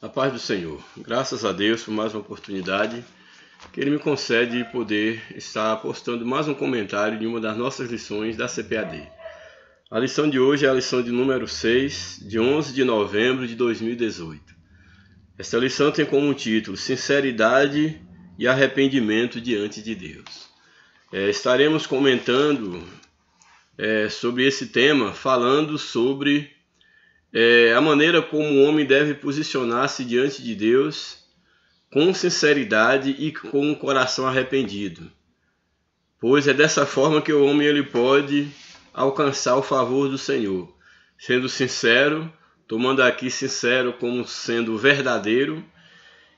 A paz do Senhor. Graças a Deus por mais uma oportunidade que Ele me concede de poder estar postando mais um comentário de uma das nossas lições da CPAD. A lição de hoje é a lição de número 6, de 11 de novembro de 2018. Esta lição tem como título Sinceridade e Arrependimento diante de Deus. Estaremos comentando sobre esse tema, falando sobre a maneira como o homem deve posicionar-se diante de Deus com sinceridade e com um coração arrependido. Pois é dessa forma que o homem ele pode alcançar o favor do Senhor, sendo sincero, tomando aqui sincero como sendo verdadeiro.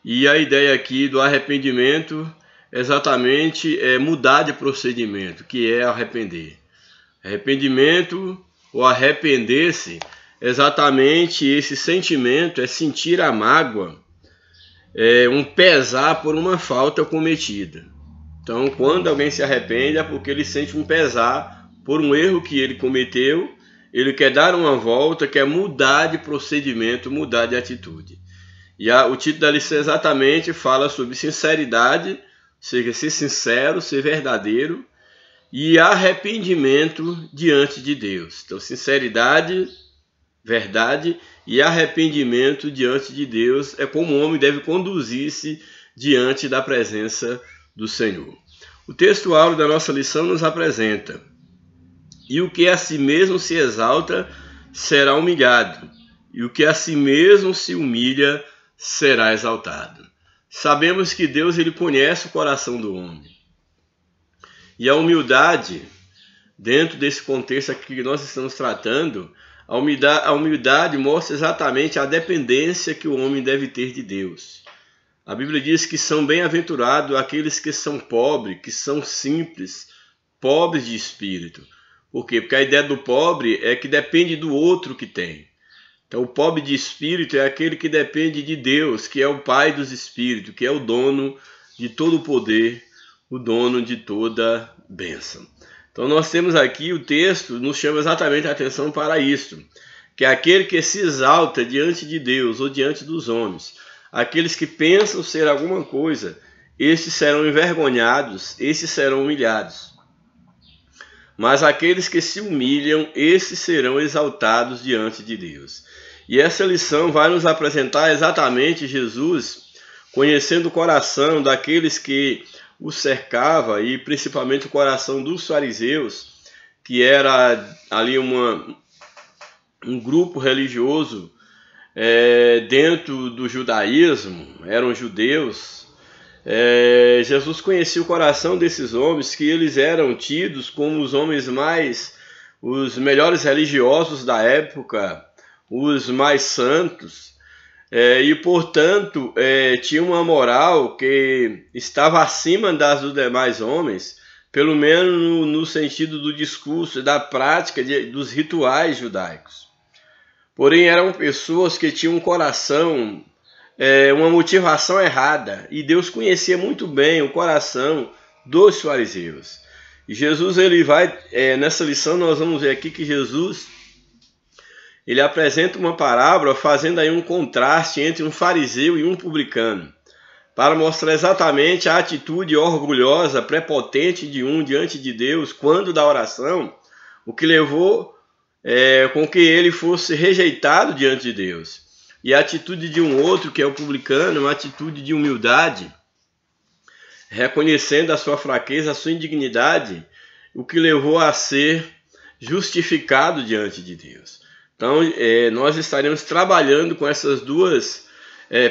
E a ideia aqui do arrependimento exatamente é mudar de procedimento, que é arrepender. Arrependimento ou arrepender-se, exatamente esse sentimento é sentir a mágoa, um pesar por uma falta cometida. Então, quando alguém se arrepende é porque ele sente um pesar por um erro que ele cometeu, ele quer dar uma volta, quer mudar de procedimento, mudar de atitude. E o título da lição exatamente fala sobre sinceridade, ou seja, ser sincero, ser verdadeiro, e arrependimento diante de Deus. Então, sinceridade, verdade e arrependimento diante de Deus é como o homem deve conduzir-se diante da presença do Senhor. O texto áureo da nossa lição nos apresenta: e o que a si mesmo se exalta será humilhado, e o que a si mesmo se humilha será exaltado. Sabemos que Deus ele conhece o coração do homem. E a humildade, dentro desse contexto aqui que nós estamos tratando, a humildade mostra exatamente a dependência que o homem deve ter de Deus. A Bíblia diz que são bem-aventurados aqueles que são pobres, que são simples, pobres de espírito. Por quê? Porque a ideia do pobre é que depende do outro que tem. Então o pobre de espírito é aquele que depende de Deus, que é o Pai dos espíritos, que é o dono de todo o poder, o dono de toda bênção. Então nós temos aqui, o texto nos chama exatamente a atenção para isso, que é aquele que se exalta diante de Deus ou diante dos homens, aqueles que pensam ser alguma coisa, esses serão envergonhados, esses serão humilhados. Mas aqueles que se humilham, esses serão exaltados diante de Deus. E essa lição vai nos apresentar exatamente Jesus, conhecendo o coração daqueles que o cercava, e principalmente o coração dos fariseus, que era ali um grupo religioso dentro do judaísmo, eram judeus. Jesus conhecia o coração desses homens, que eles eram tidos como os homens os melhores religiosos da época, os mais santos. E, portanto, tinha uma moral que estava acima das dos demais homens, pelo menos no sentido do discurso, da prática dos rituais judaicos. Porém, eram pessoas que tinham um coração, uma motivação errada, e Deus conhecia muito bem o coração dos fariseus. E Jesus, ele vai, nessa lição nós vamos ver aqui que Jesus ele apresenta uma parábola fazendo aí um contraste entre um fariseu e um publicano, para mostrar exatamente a atitude orgulhosa, prepotente de um diante de Deus quando da oração, o que levou com que ele fosse rejeitado diante de Deus. E a atitude de um outro, que é o publicano, uma atitude de humildade, reconhecendo a sua fraqueza, a sua indignidade, o que levou a ser justificado diante de Deus. Então, nós estaremos trabalhando com essas duas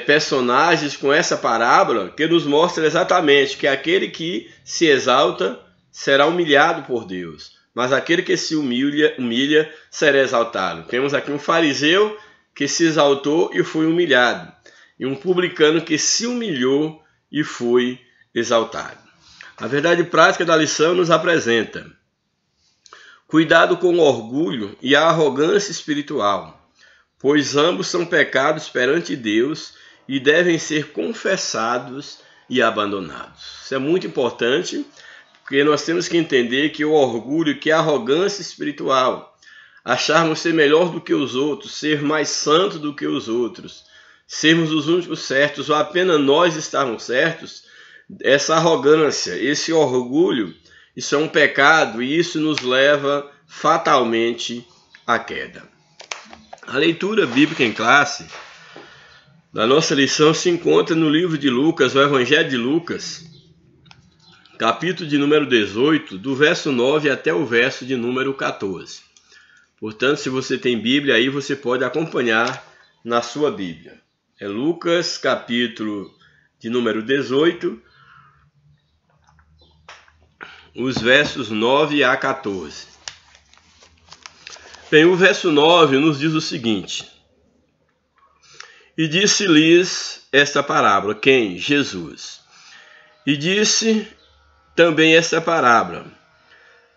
personagens, com essa parábola, que nos mostra exatamente que aquele que se exalta será humilhado por Deus, mas aquele que se humilha será exaltado. Temos aqui um fariseu que se exaltou e foi humilhado, e um publicano que se humilhou e foi exaltado. A verdade prática da lição nos apresenta: cuidado com o orgulho e a arrogância espiritual, pois ambos são pecados perante Deus e devem ser confessados e abandonados. Isso é muito importante, porque nós temos que entender que o orgulho, que a arrogância espiritual, acharmos ser melhor do que os outros, ser mais santo do que os outros, sermos os únicos certos ou apenas nós estarmos certos, essa arrogância, esse orgulho, isso é um pecado e isso nos leva fatalmente à queda. A leitura bíblica em classe da nossa lição se encontra no livro de Lucas, o Evangelho de Lucas, capítulo de número 18, do verso 9 até o verso de número 14. Portanto, se você tem Bíblia aí, você pode acompanhar na sua Bíblia. É Lucas, capítulo de número 18, os versos 9 a 14. Bem, o verso 9 nos diz o seguinte: E disse-lhes esta parábola. Quem? Jesus. E disse também esta parábola: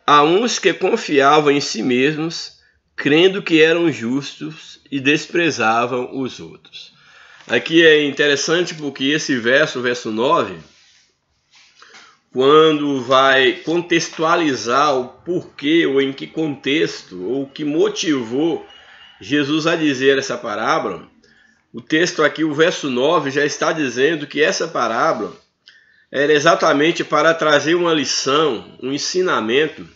a uns que confiavam em si mesmos, crendo que eram justos e desprezavam os outros. Aqui é interessante porque esse verso, o verso 9, quando vai contextualizar o porquê ou em que contexto ou o que motivou Jesus a dizer essa parábola, o texto aqui, o verso 9, já está dizendo que essa parábola era exatamente para trazer uma lição, um ensinamento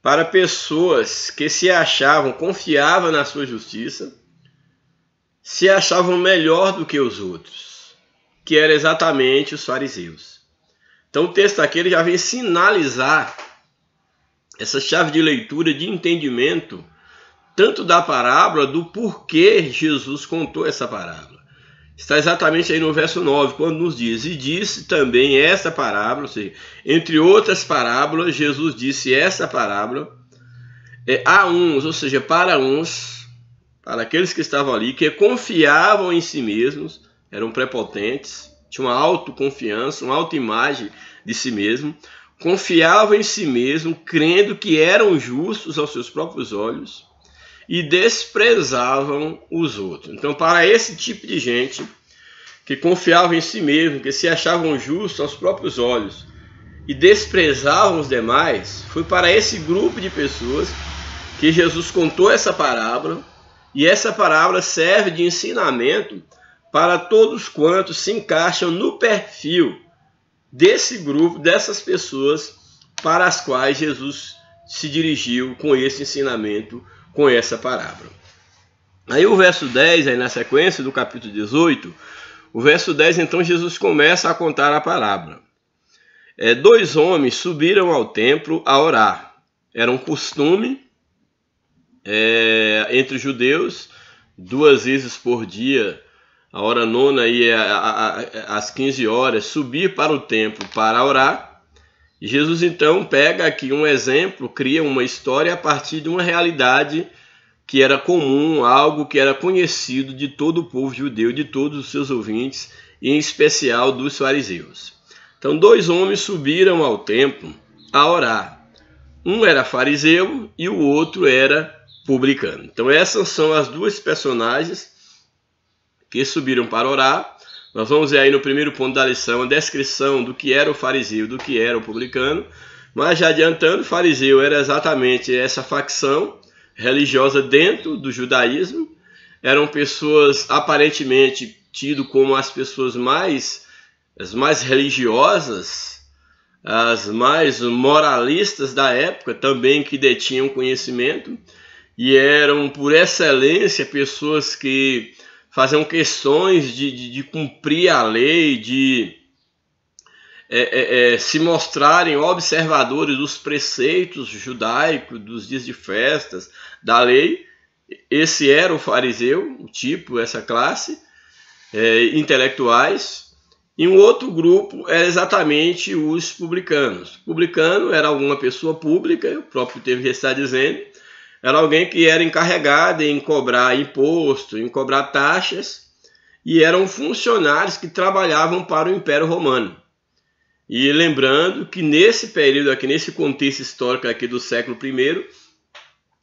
para pessoas que se achavam, confiavam na sua justiça, se achavam melhor do que os outros, que era exatamente os fariseus. Então o texto aqui ele já vem sinalizar essa chave de leitura, de entendimento, tanto da parábola, do porquê Jesus contou essa parábola. Está exatamente aí no verso 9, quando nos diz: e disse também essa parábola, ou seja, entre outras parábolas, Jesus disse essa parábola a uns, ou seja, para uns, para aqueles que estavam ali, que confiavam em si mesmos, eram prepotentes, tinham uma autoconfiança, uma autoimagem de si mesmo, confiavam em si mesmo, crendo que eram justos aos seus próprios olhos, e desprezavam os outros. Então, para esse tipo de gente que confiava em si mesmo, que se achavam justos aos próprios olhos e desprezavam os demais, foi para esse grupo de pessoas que Jesus contou essa parábola, e essa parábola serve de ensinamento para todos quantos se encaixam no perfil desse grupo, dessas pessoas para as quais Jesus se dirigiu com esse ensinamento, com essa parábola. Aí o verso 10, aí na sequência do capítulo 18, o verso 10, então Jesus começa a contar a parábola. 2 homens subiram ao templo a orar. Era um costume entre os judeus, 2 vezes por dia, a hora nona e às 15 horas, subir para o templo para orar. E Jesus então pega aqui um exemplo, cria uma história a partir de uma realidade que era comum, algo que era conhecido de todo o povo judeu, de todos os seus ouvintes, e em especial dos fariseus. Então 2 homens subiram ao templo a orar. Um era fariseu e o outro era publicano. Então essas são as 2 personagens que subiram para orar. Nós vamos ver aí no primeiro ponto da lição a descrição do que era o fariseu, do que era o publicano. Mas já adiantando, o fariseu era exatamente essa facção religiosa dentro do judaísmo. Eram pessoas aparentemente tidas como as pessoas mais religiosas, as mais moralistas da época, também que detinham conhecimento. E eram, por excelência, pessoas que faziam questões de cumprir a lei, de se mostrarem observadores dos preceitos judaicos, dos dias de festas, da lei. Esse era o fariseu, o tipo, essa classe, intelectuais. E um outro grupo era exatamente os publicanos. Publicano era alguma pessoa pública, o próprio texto já está dizendo, era alguém que era encarregado em cobrar imposto, em cobrar taxas, e eram funcionários que trabalhavam para o Império Romano. E lembrando que nesse período aqui, nesse contexto histórico aqui do século I,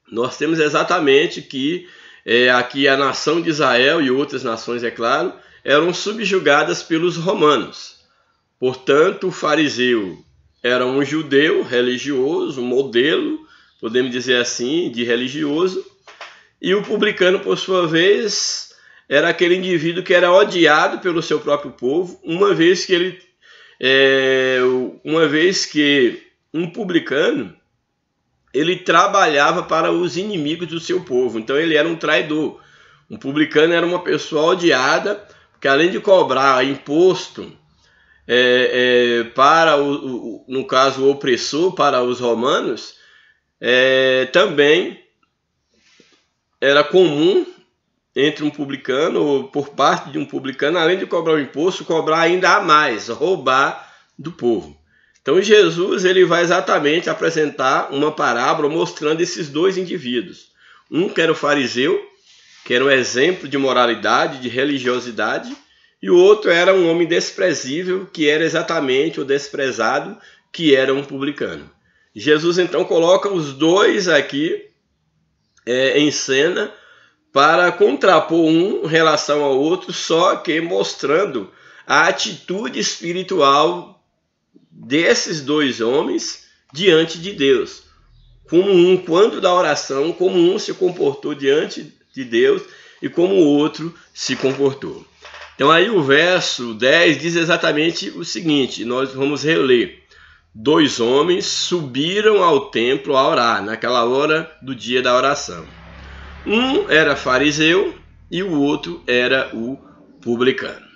nós temos exatamente que aqui a nação de Israel e outras nações, é claro, eram subjugadas pelos romanos. Portanto, o fariseu era um judeu religioso, um modelo, podemos dizer assim, de religioso, e o publicano, por sua vez, era aquele indivíduo que era odiado pelo seu próprio povo, uma vez que um publicano ele trabalhava para os inimigos do seu povo, então ele era um traidor. Um publicano era uma pessoa odiada, porque além de cobrar imposto para, no caso, o opressor, para os romanos, também era comum entre um publicano, ou por parte de um publicano, além de cobrar o imposto, cobrar ainda a mais, roubar do povo. Então Jesus ele vai exatamente apresentar uma parábola mostrando esses dois indivíduos. Um que era o fariseu, que era um exemplo de moralidade, de religiosidade, e o outro era um homem desprezível, que era exatamente o desprezado, que era um publicano. Jesus então coloca os dois aqui em cena para contrapor um em relação ao outro, só que mostrando a atitude espiritual desses dois homens diante de Deus. Como um, quando da oração, como um se comportou diante de Deus e como o outro se comportou. Então aí o verso 10 diz exatamente o seguinte, nós vamos reler. 2 homens subiram ao templo a orar, naquela hora do dia da oração. Um era fariseu e o outro era o publicano.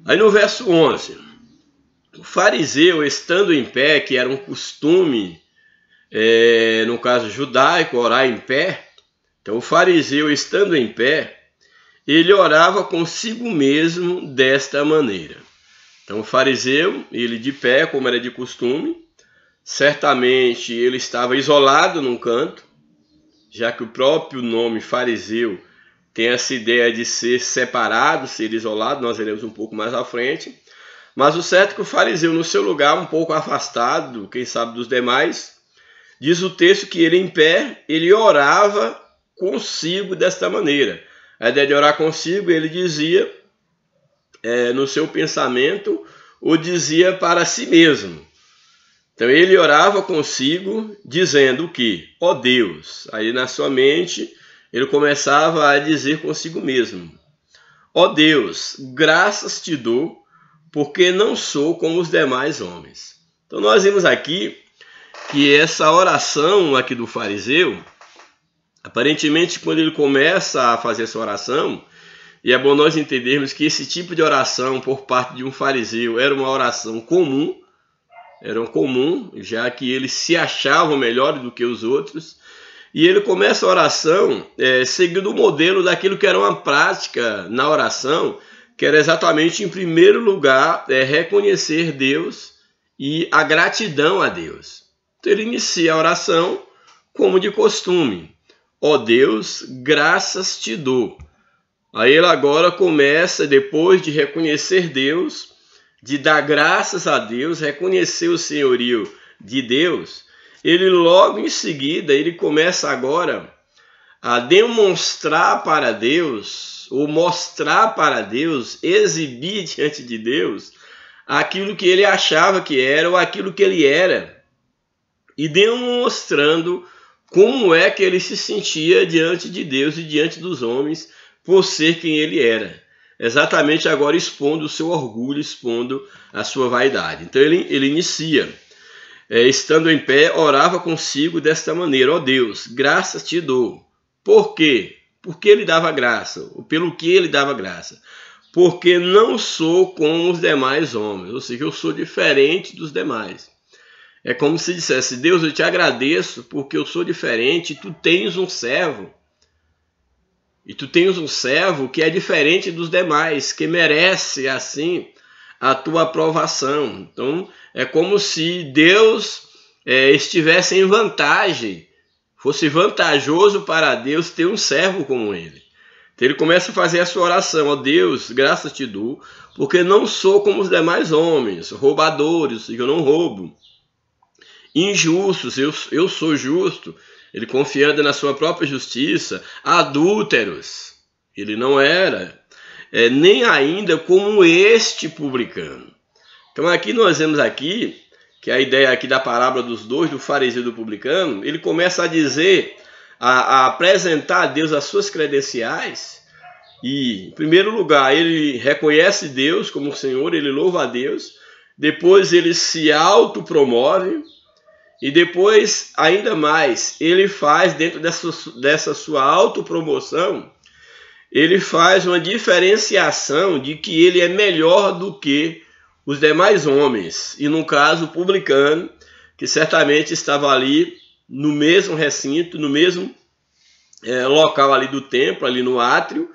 Aí no verso 11, o fariseu estando em pé, que era um costume, no caso judaico, orar em pé. Então o fariseu estando em pé, ele orava consigo mesmo desta maneira. Então o fariseu, ele de pé, como era de costume, certamente ele estava isolado num canto, já que o próprio nome fariseu tem essa ideia de ser separado, ser isolado, nós veremos um pouco mais à frente. Mas o certo é que o fariseu, no seu lugar, um pouco afastado, quem sabe dos demais, diz o texto que ele em pé, ele orava consigo desta maneira. A ideia de orar consigo, ele dizia no seu pensamento, ou dizia para si mesmo. Então ele orava consigo, dizendo o quê? Ó Deus. Aí na sua mente, ele começava a dizer consigo mesmo. Ó Deus, graças te dou, porque não sou como os demais homens. Então nós vimos aqui que essa oração aqui do fariseu, aparentemente quando ele começa a fazer essa oração, e é bom nós entendermos que esse tipo de oração por parte de um fariseu era uma oração comum, já que eles se achavam melhores do que os outros, e ele começa a oração seguindo o modelo daquilo que era uma prática na oração, que era exatamente, em primeiro lugar, reconhecer Deus e a gratidão a Deus. Então ele inicia a oração como de costume. Ó Deus, graças te dou. Aí ele agora começa, depois de reconhecer Deus, de dar graças a Deus, reconhecer o senhorio de Deus, ele logo em seguida, ele começa agora a demonstrar para Deus, ou mostrar para Deus, exibir diante de Deus, aquilo que ele achava que era, ou aquilo que ele era, e demonstrando como é que ele se sentia diante de Deus e diante dos homens, por ser quem ele era. Exatamente agora expondo o seu orgulho, expondo a sua vaidade. Então ele inicia, estando em pé, orava consigo desta maneira: ó Deus, graças te dou. Por quê? Porque ele dava graça, ou pelo que ele dava graça. Porque não sou como os demais homens, ou seja, eu sou diferente dos demais. É como se dissesse: Deus, eu te agradeço porque eu sou diferente, e tu tens um servo. E tu tens um servo que é diferente dos demais, que merece, assim, a tua aprovação. Então, é como se Deus estivesse em vantagem, fosse vantajoso para Deus ter um servo como ele. Então, ele começa a fazer a sua oração: ó Deus, graças te dou, porque não sou como os demais homens, roubadores, eu não roubo. Injustos, eu sou justo. Ele confiando na sua própria justiça. Adúlteros, ele não era, nem ainda como este publicano. Então aqui nós vemos aqui, que a ideia aqui da parábola dos dois, do fariseu e do publicano, ele começa a dizer, a apresentar a Deus as suas credenciais, E, em primeiro lugar, ele reconhece Deus como Senhor, ele louva a Deus. Depois ele se autopromove. E depois, ainda mais, ele faz, dentro dessa sua autopromoção, ele faz uma diferenciação de que ele é melhor do que os demais homens. E, no caso, o publicano, que certamente estava ali no mesmo recinto, no mesmo local ali do templo, ali no átrio,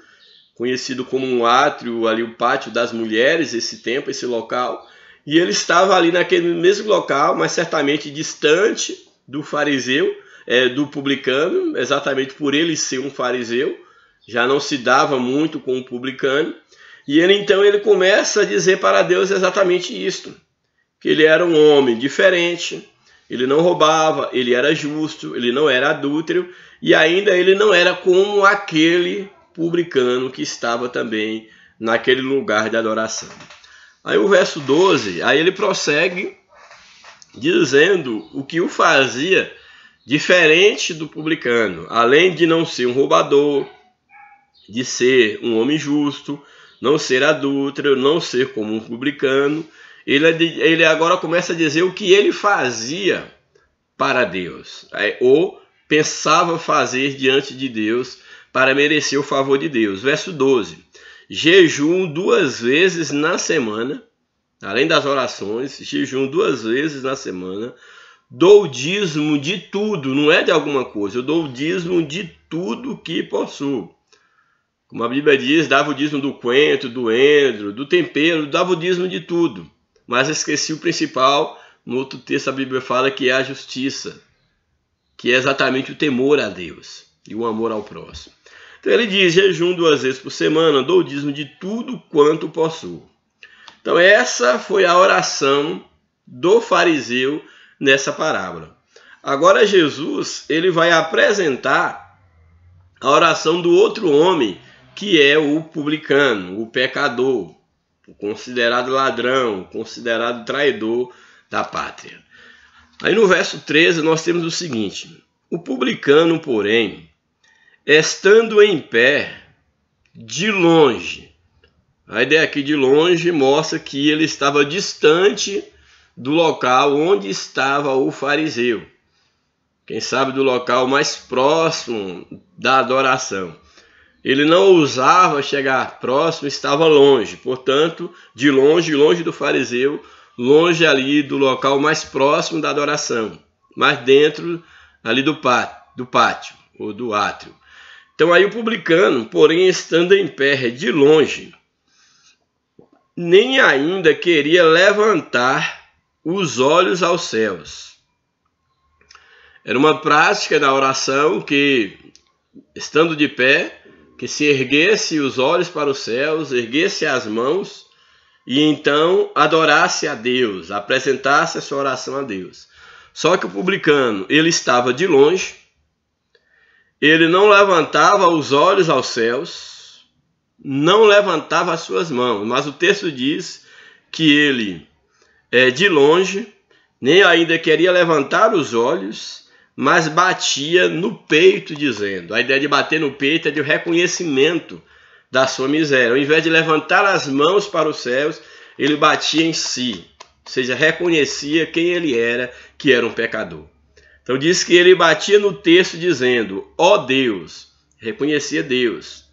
conhecido como um átrio, ali o pátio das mulheres, esse templo, esse local. E ele estava ali naquele mesmo local, mas certamente distante do fariseu, do publicano, exatamente por ele ser um fariseu, já não se dava muito com o publicano. E então ele começa a dizer para Deus exatamente isto, que ele era um homem diferente, ele não roubava, ele era justo, ele não era adúltero, e ainda ele não era como aquele publicano que estava também naquele lugar de adoração. Aí o verso 12, aí ele prossegue dizendo o que o fazia diferente do publicano. Além de não ser um roubador, de ser um homem justo, não ser adúltero, não ser como um publicano, ele agora começa a dizer o que ele fazia para Deus, ou pensava fazer diante de Deus para merecer o favor de Deus. Verso 12. Jejum 2 vezes na semana, além das orações, jejum 2 vezes na semana, dou dízimo de tudo, não é de alguma coisa, eu dou dízimo de tudo que possuo. Como a Bíblia diz, dava o dízimo do coentro, do endro, do tempero, dava o dízimo de tudo. Mas esqueci o principal, no outro texto a Bíblia fala que é a justiça, que é exatamente o temor a Deus e o amor ao próximo. Então ele diz, jejum 2 vezes por semana, dou o dízimo de tudo quanto possuo. Então essa foi a oração do fariseu nessa parábola. Agora Jesus, ele vai apresentar a oração do outro homem, que é o publicano, o pecador, o considerado ladrão, o considerado traidor da pátria. Aí no verso 13 nós temos o seguinte, o publicano, porém, estando em pé, de longe, a ideia aqui de longe mostra que ele estava distante do local onde estava o fariseu. Quem sabe do local mais próximo da adoração. Ele não ousava chegar próximo, estava longe. Portanto, de longe, longe do fariseu, longe ali do local mais próximo da adoração. Mas dentro ali do pátio ou do átrio. Então aí o publicano, porém estando em pé de longe, nem ainda queria levantar os olhos aos céus. Era uma prática da oração que, estando de pé, que se erguesse os olhos para os céus, erguesse as mãos e então adorasse a Deus, apresentasse a sua oração a Deus. Só que o publicano, ele estava de longe, ele não levantava os olhos aos céus, não levantava as suas mãos, mas o texto diz que ele, de longe, nem ainda queria levantar os olhos, mas batia no peito, dizendo, a ideia de bater no peito é de reconhecimento da sua miséria. Ao invés de levantar as mãos para os céus, ele batia em si, ou seja, reconhecia quem ele era, que era um pecador. Então diz que ele batia no texto dizendo, ó Deus, reconhecia Deus,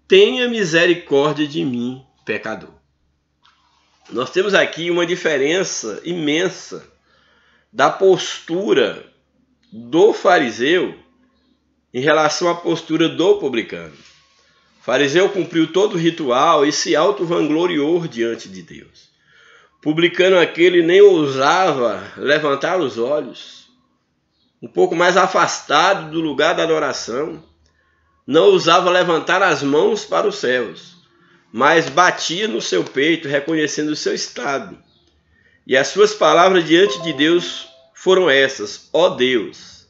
tenha misericórdia de mim, pecador. Nós temos aqui uma diferença imensa da postura do fariseu em relação à postura do publicano. O fariseu cumpriu todo o ritual e se auto-vangloriou diante de Deus. O publicano aquele nem ousava levantar os olhos, um pouco mais afastado do lugar da adoração, não ousava levantar as mãos para os céus, mas batia no seu peito, reconhecendo o seu estado. E as suas palavras diante de Deus foram essas, ó Deus,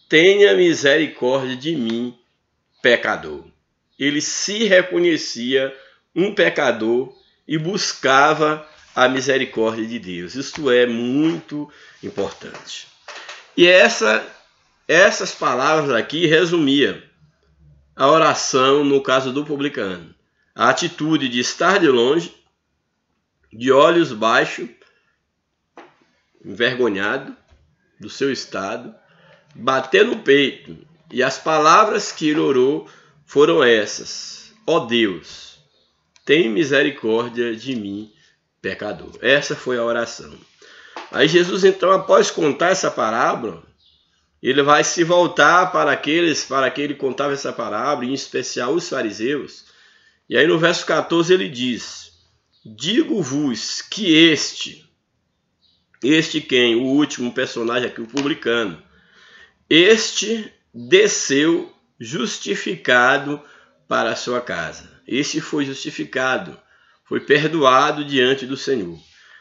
tenha misericórdia de mim, pecador. Ele se reconhecia um pecador e buscava a misericórdia de Deus. Isto é muito importante. E essas palavras aqui resumia a oração no caso do publicano. A atitude de estar de longe, de olhos baixos, envergonhado do seu estado, bater no peito. E as palavras que ele orou foram essas: ó Deus, tem misericórdia de mim, pecador. Essa foi a oração. Aí Jesus, então, após contar essa parábola, ele vai se voltar para que ele contava essa parábola, em especial os fariseus. E aí no verso 14 ele diz: digo-vos que este quem? O último personagem aqui, o publicano. Este desceu justificado para a sua casa. Este foi justificado, foi perdoado diante do Senhor.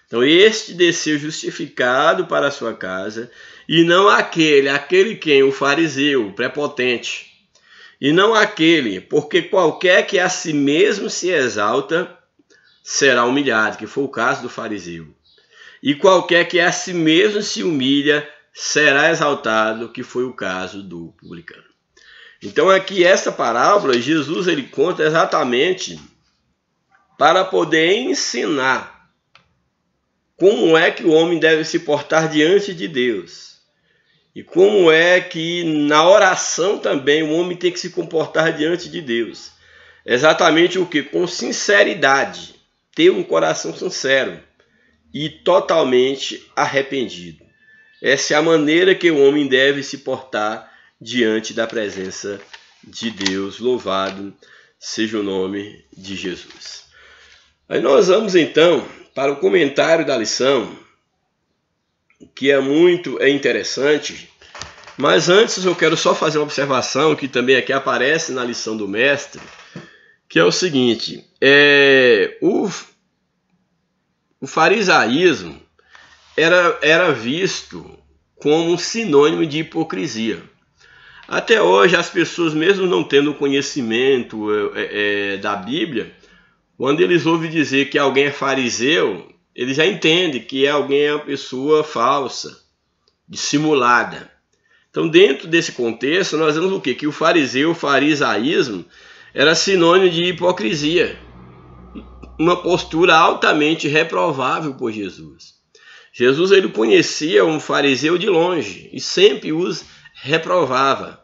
Então este desceu justificado para a sua casa, e não aquele quem? O fariseu, o prepotente. E não aquele, porque qualquer que a si mesmo se exalta, será humilhado, que foi o caso do fariseu. E qualquer que a si mesmo se humilha, será exaltado, que foi o caso do publicano. Então aqui essa parábola, Jesus ele conta exatamente para poder ensinar como é que o homem deve se portar diante de Deus. E como é que na oração também o homem tem que se comportar diante de Deus. Exatamente o que? Com sinceridade. Ter um coração sincero e totalmente arrependido. Essa é a maneira que o homem deve se portar diante da presença de Deus. Louvado seja o nome de Jesus. Aí nós vamos então para o comentário da lição, que é muito interessante. Mas antes eu quero só fazer uma observação que também aqui aparece na lição do mestre, que é o seguinte: o farisaísmo era visto como um sinônimo de hipocrisia. Até hoje as pessoas, mesmo não tendo conhecimento da Bíblia, quando eles ouvem dizer que alguém é fariseu, eles já entendem que alguém é uma pessoa falsa, dissimulada. Então, dentro desse contexto, nós vemos o quê? Que o fariseu, o farisaísmo, era sinônimo de hipocrisia. Uma postura altamente reprovável por Jesus. Jesus ele conhecia um fariseu de longe e sempre os reprovava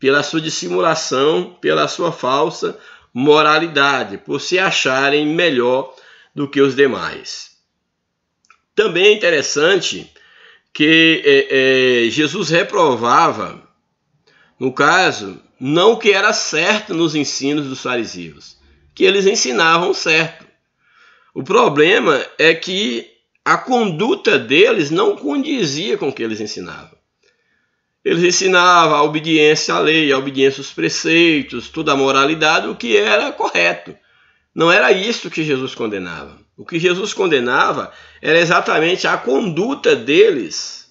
pela sua dissimulação, pela sua falsa moralidade, por se acharem melhor do que os demais. Também é interessante que Jesus reprovava, no caso, não o que era certo nos ensinos dos fariseus, que eles ensinavam certo. O problema é que a conduta deles não condizia com o que eles ensinavam. Eles ensinavam a obediência à lei, a obediência aos preceitos, toda a moralidade, o que era correto. Não era isso que Jesus condenava. O que Jesus condenava era exatamente a conduta deles,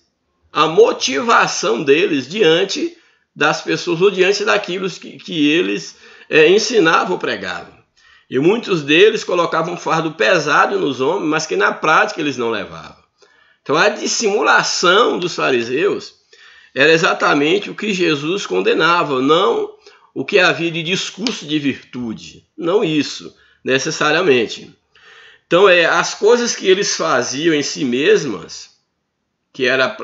a motivação deles diante das pessoas ou diante daquilo que eles ensinavam ou pregavam. E muitos deles colocavam um fardo pesado nos homens, mas que na prática eles não levavam. Então a dissimulação dos fariseus era exatamente o que Jesus condenava, não o que havia de discurso de virtude, não isso necessariamente. Então as coisas que eles faziam em si mesmas, que era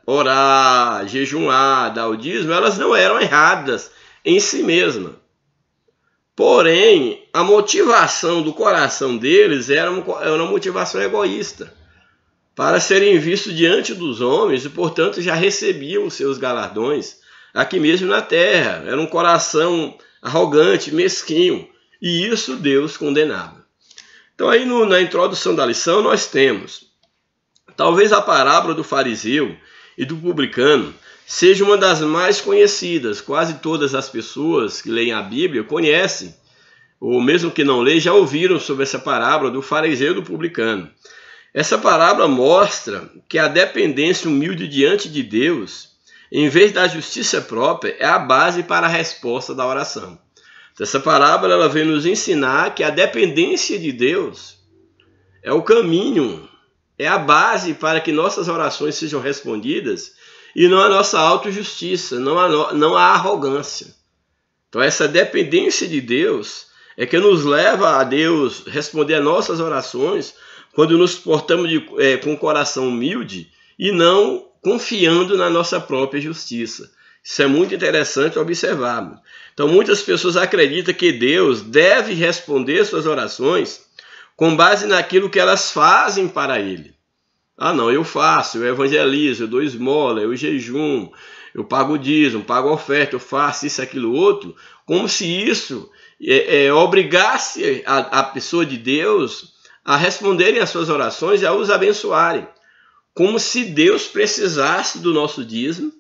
orar, jejuar, dar o dízimo, elas não eram erradas em si mesmas. Porém, a motivação do coração deles era uma motivação egoísta, para serem vistos diante dos homens e, portanto, já recebiam os seus galardões aqui mesmo na terra. Era um coração arrogante, mesquinho, e isso Deus condenava. Então, aí na introdução da lição, nós temos, talvez a parábola do fariseu e do publicano seja uma das mais conhecidas. Quase todas as pessoas que leem a Bíblia conhecem, ou mesmo que não leem, já ouviram sobre essa parábola do fariseu e do publicano. Essa parábola mostra que a dependência humilde diante de Deus, em vez da justiça própria, é a base para a resposta da oração. Essa parábola ela vem nos ensinar que a dependência de Deus é o caminho, é a base para que nossas orações sejam respondidas, e não a nossa autojustiça, não a arrogância. Então essa dependência de Deus é que nos leva a Deus responder às nossas orações quando nos portamos com um coração humilde e não confiando na nossa própria justiça. Isso é muito interessante observarmos. Então muitas pessoas acreditam que Deus deve responder suas orações com base naquilo que elas fazem para Ele. Ah não, eu faço, eu evangelizo, eu dou esmola, eu jejum, eu pago dízimo, pago oferta, eu faço isso, aquilo, outro, como se isso obrigasse a pessoa de Deus a responderem às suas orações e a os abençoarem. Como se Deus precisasse do nosso dízimo,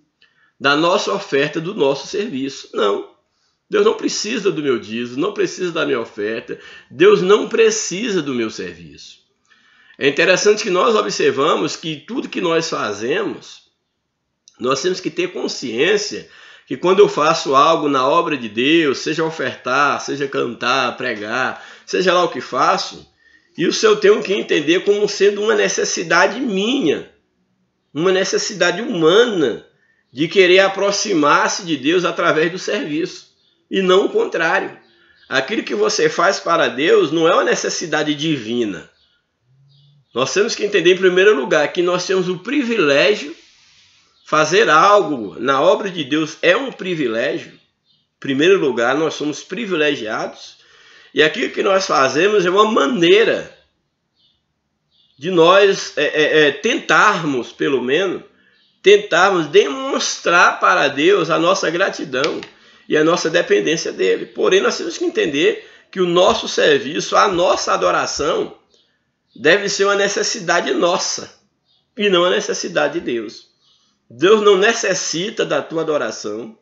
da nossa oferta, do nosso serviço. Não. Deus não precisa do meu dízimo, não precisa da minha oferta. Deus não precisa do meu serviço. É interessante que nós observamos que tudo que nós fazemos, nós temos que ter consciência que quando eu faço algo na obra de Deus, seja ofertar, seja cantar, pregar, seja lá o que faço, isso eu tenho que entender como sendo uma necessidade minha, uma necessidade humana de querer aproximar-se de Deus através do serviço, e não o contrário. Aquilo que você faz para Deus não é uma necessidade divina. Nós temos que entender, em primeiro lugar, que nós temos o privilégio. Fazer algo na obra de Deus é um privilégio. Em primeiro lugar, nós somos privilegiados. E aquilo que nós fazemos é uma maneira de nós tentarmos, pelo menos, demonstrar para Deus a nossa gratidão e a nossa dependência dele. Porém, nós temos que entender que o nosso serviço, a nossa adoração, deve ser uma necessidade nossa e não a necessidade de Deus. Deus não necessita da tua adoração,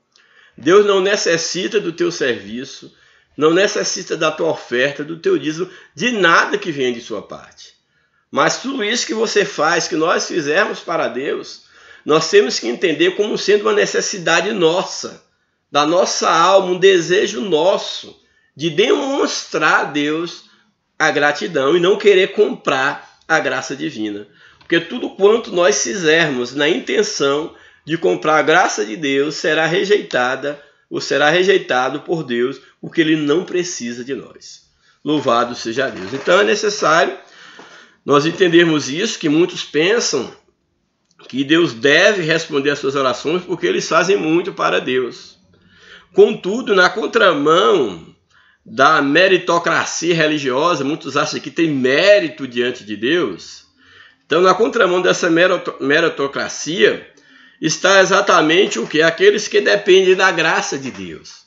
Deus não necessita do teu serviço, não necessita da tua oferta, do teu dízimo, de nada que venha de sua parte. Mas tudo isso que você faz, que nós fizermos para Deus, nós temos que entender como sendo uma necessidade nossa, da nossa alma, um desejo nosso de demonstrar a Deus a gratidão e não querer comprar a graça divina. Porque tudo quanto nós fizermos na intenção de comprar a graça de Deus será rejeitada ou será rejeitado por Deus, porque Ele não precisa de nós. Louvado seja Deus. Então é necessário nós entendermos isso, que muitos pensam que Deus deve responder às suas orações porque eles fazem muito para Deus. Contudo, na contramão da meritocracia religiosa, muitos acham que tem mérito diante de Deus. Então, na contramão dessa meritocracia, está exatamente o que? Aqueles que dependem da graça de Deus.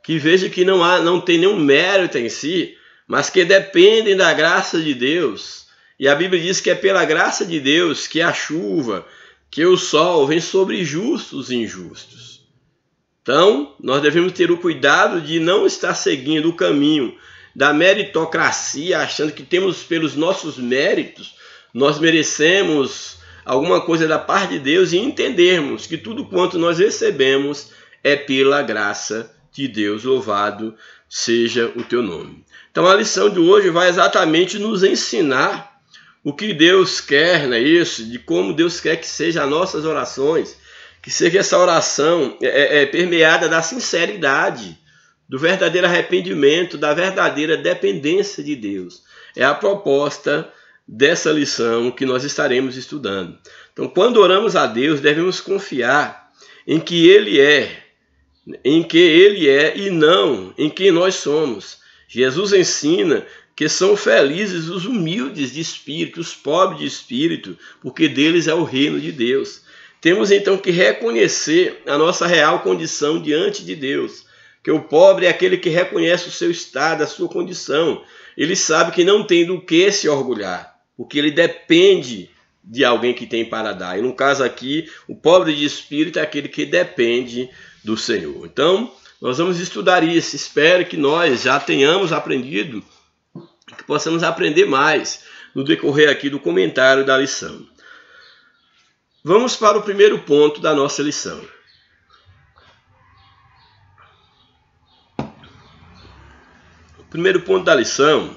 Que veja que não tem nenhum mérito em si, mas que dependem da graça de Deus. E a Bíblia diz que é pela graça de Deus que a chuva, que o sol vem sobre justos e injustos. Então, nós devemos ter o cuidado de não estar seguindo o caminho da meritocracia, achando que temos pelos nossos méritos, nós merecemos alguma coisa da parte de Deus e entendermos que tudo quanto nós recebemos é pela graça de Deus. Louvado seja o teu nome. Então a lição de hoje vai exatamente nos ensinar o que Deus quer, não é isso? De como Deus quer que sejam as nossas orações, que seja essa oração permeada da sinceridade, do verdadeiro arrependimento, da verdadeira dependência de Deus. É a proposta dessa lição que nós estaremos estudando. Então, quando oramos a Deus, devemos confiar em que Ele é e não em quem nós somos. Jesus ensina que são felizes os humildes de espírito, os pobres de espírito, porque deles é o reino de Deus. Temos então que reconhecer a nossa real condição diante de Deus, que o pobre é aquele que reconhece o seu estado, a sua condição. Ele sabe que não tem do que se orgulhar, porque ele depende de alguém que tem para dar. E no caso aqui, o pobre de espírito é aquele que depende do Senhor. Então, nós vamos estudar isso. Espero que nós já tenhamos aprendido, que possamos aprender mais no decorrer aqui do comentário da lição. Vamos para o primeiro ponto da nossa lição. O primeiro ponto da lição,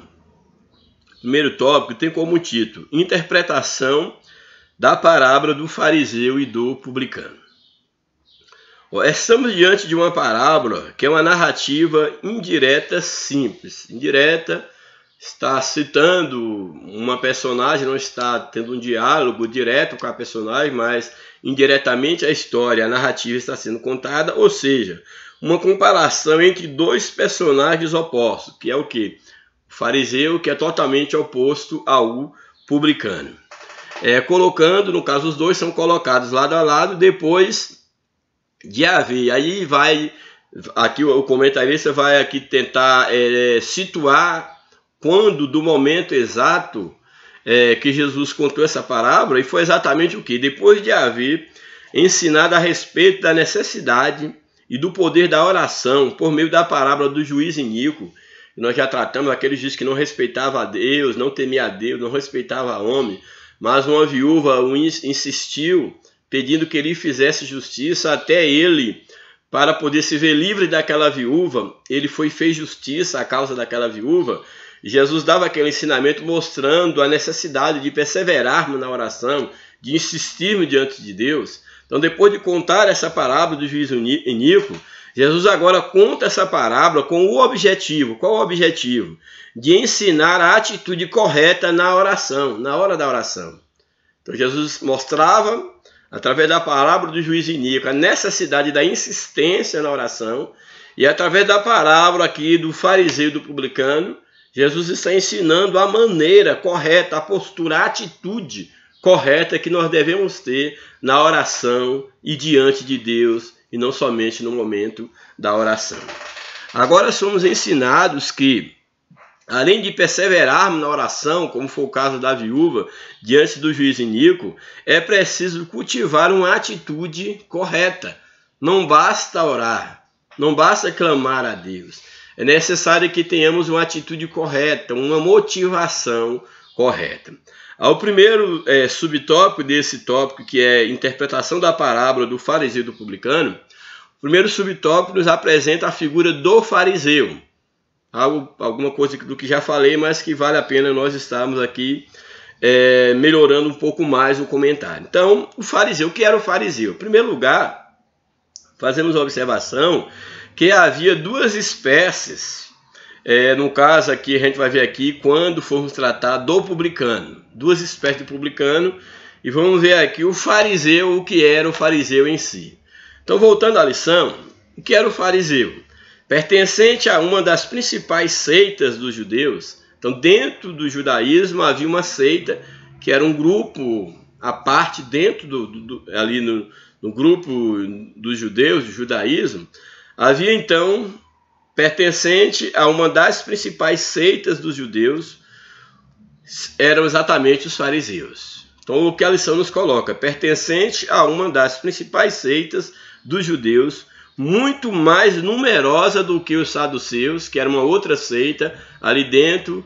primeiro tópico, tem como título Interpretação da parábola do fariseu e do publicano. Estamos diante de uma parábola que é uma narrativa indireta simples. Indireta está citando uma personagem, não está tendo um diálogo direto com a personagem, mas indiretamente a história, a narrativa está sendo contada, ou seja, uma comparação entre dois personagens opostos, que é o quê? O fariseu, que é totalmente oposto ao publicano. Colocando, no caso, os dois são colocados lado a lado, depois de haver, aí vai, aqui o comentarista vai aqui tentar situar quando do momento exato que Jesus contou essa parábola, e foi exatamente o que? Depois de haver ensinado a respeito da necessidade e do poder da oração, por meio da parábola do juiz iníquo, nós já tratamos aquele juiz que não respeitava a Deus, não temia a Deus, não respeitava o homem, mas uma viúva insistiu, pedindo que ele fizesse justiça até ele, para poder se ver livre daquela viúva. Ele fez justiça à causa daquela viúva. Jesus dava aquele ensinamento mostrando a necessidade de perseverarmos na oração, de insistirmos diante de Deus. Então, depois de contar essa parábola do juiz iníquo, Jesus agora conta essa parábola com o objetivo. Qual o objetivo? De ensinar a atitude correta na oração, na hora da oração. Então, Jesus mostrava, através da parábola do juiz iníquo, a necessidade da insistência na oração, e através da parábola aqui do fariseu e do publicano, Jesus está ensinando a maneira correta, a postura, a atitude correta que nós devemos ter na oração e diante de Deus, e não somente no momento da oração. Agora somos ensinados que, além de perseverarmos na oração, como foi o caso da viúva, diante do juiz iníquo, é preciso cultivar uma atitude correta. Não basta orar, não basta clamar a Deus. É necessário que tenhamos uma atitude correta, uma motivação correta. O primeiro subtópico desse tópico, que é a interpretação da parábola do fariseu e do publicano, o primeiro subtópico nos apresenta a figura do fariseu. Alguma coisa do que já falei, mas que vale a pena nós estarmos aqui melhorando um pouco mais o comentário. Então, o fariseu, o que era o fariseu? Em primeiro lugar, fazemos a observação que havia duas espécies, no caso aqui, a gente vai ver aqui, quando formos tratar do publicano, duas espécies de publicano, e vamos ver aqui o fariseu, o que era o fariseu em si. Então, voltando à lição, o que era o fariseu? Pertencente a uma das principais seitas dos judeus. Então, dentro do judaísmo havia uma seita que era um grupo à parte dentro ali no grupo dos judeus, do judaísmo. Havia então, pertencente a uma das principais seitas dos judeus, eram exatamente os fariseus. Então, o que a lição nos coloca? Pertencente a uma das principais seitas dos judeus, muito mais numerosa do que os saduceus, que era uma outra seita ali dentro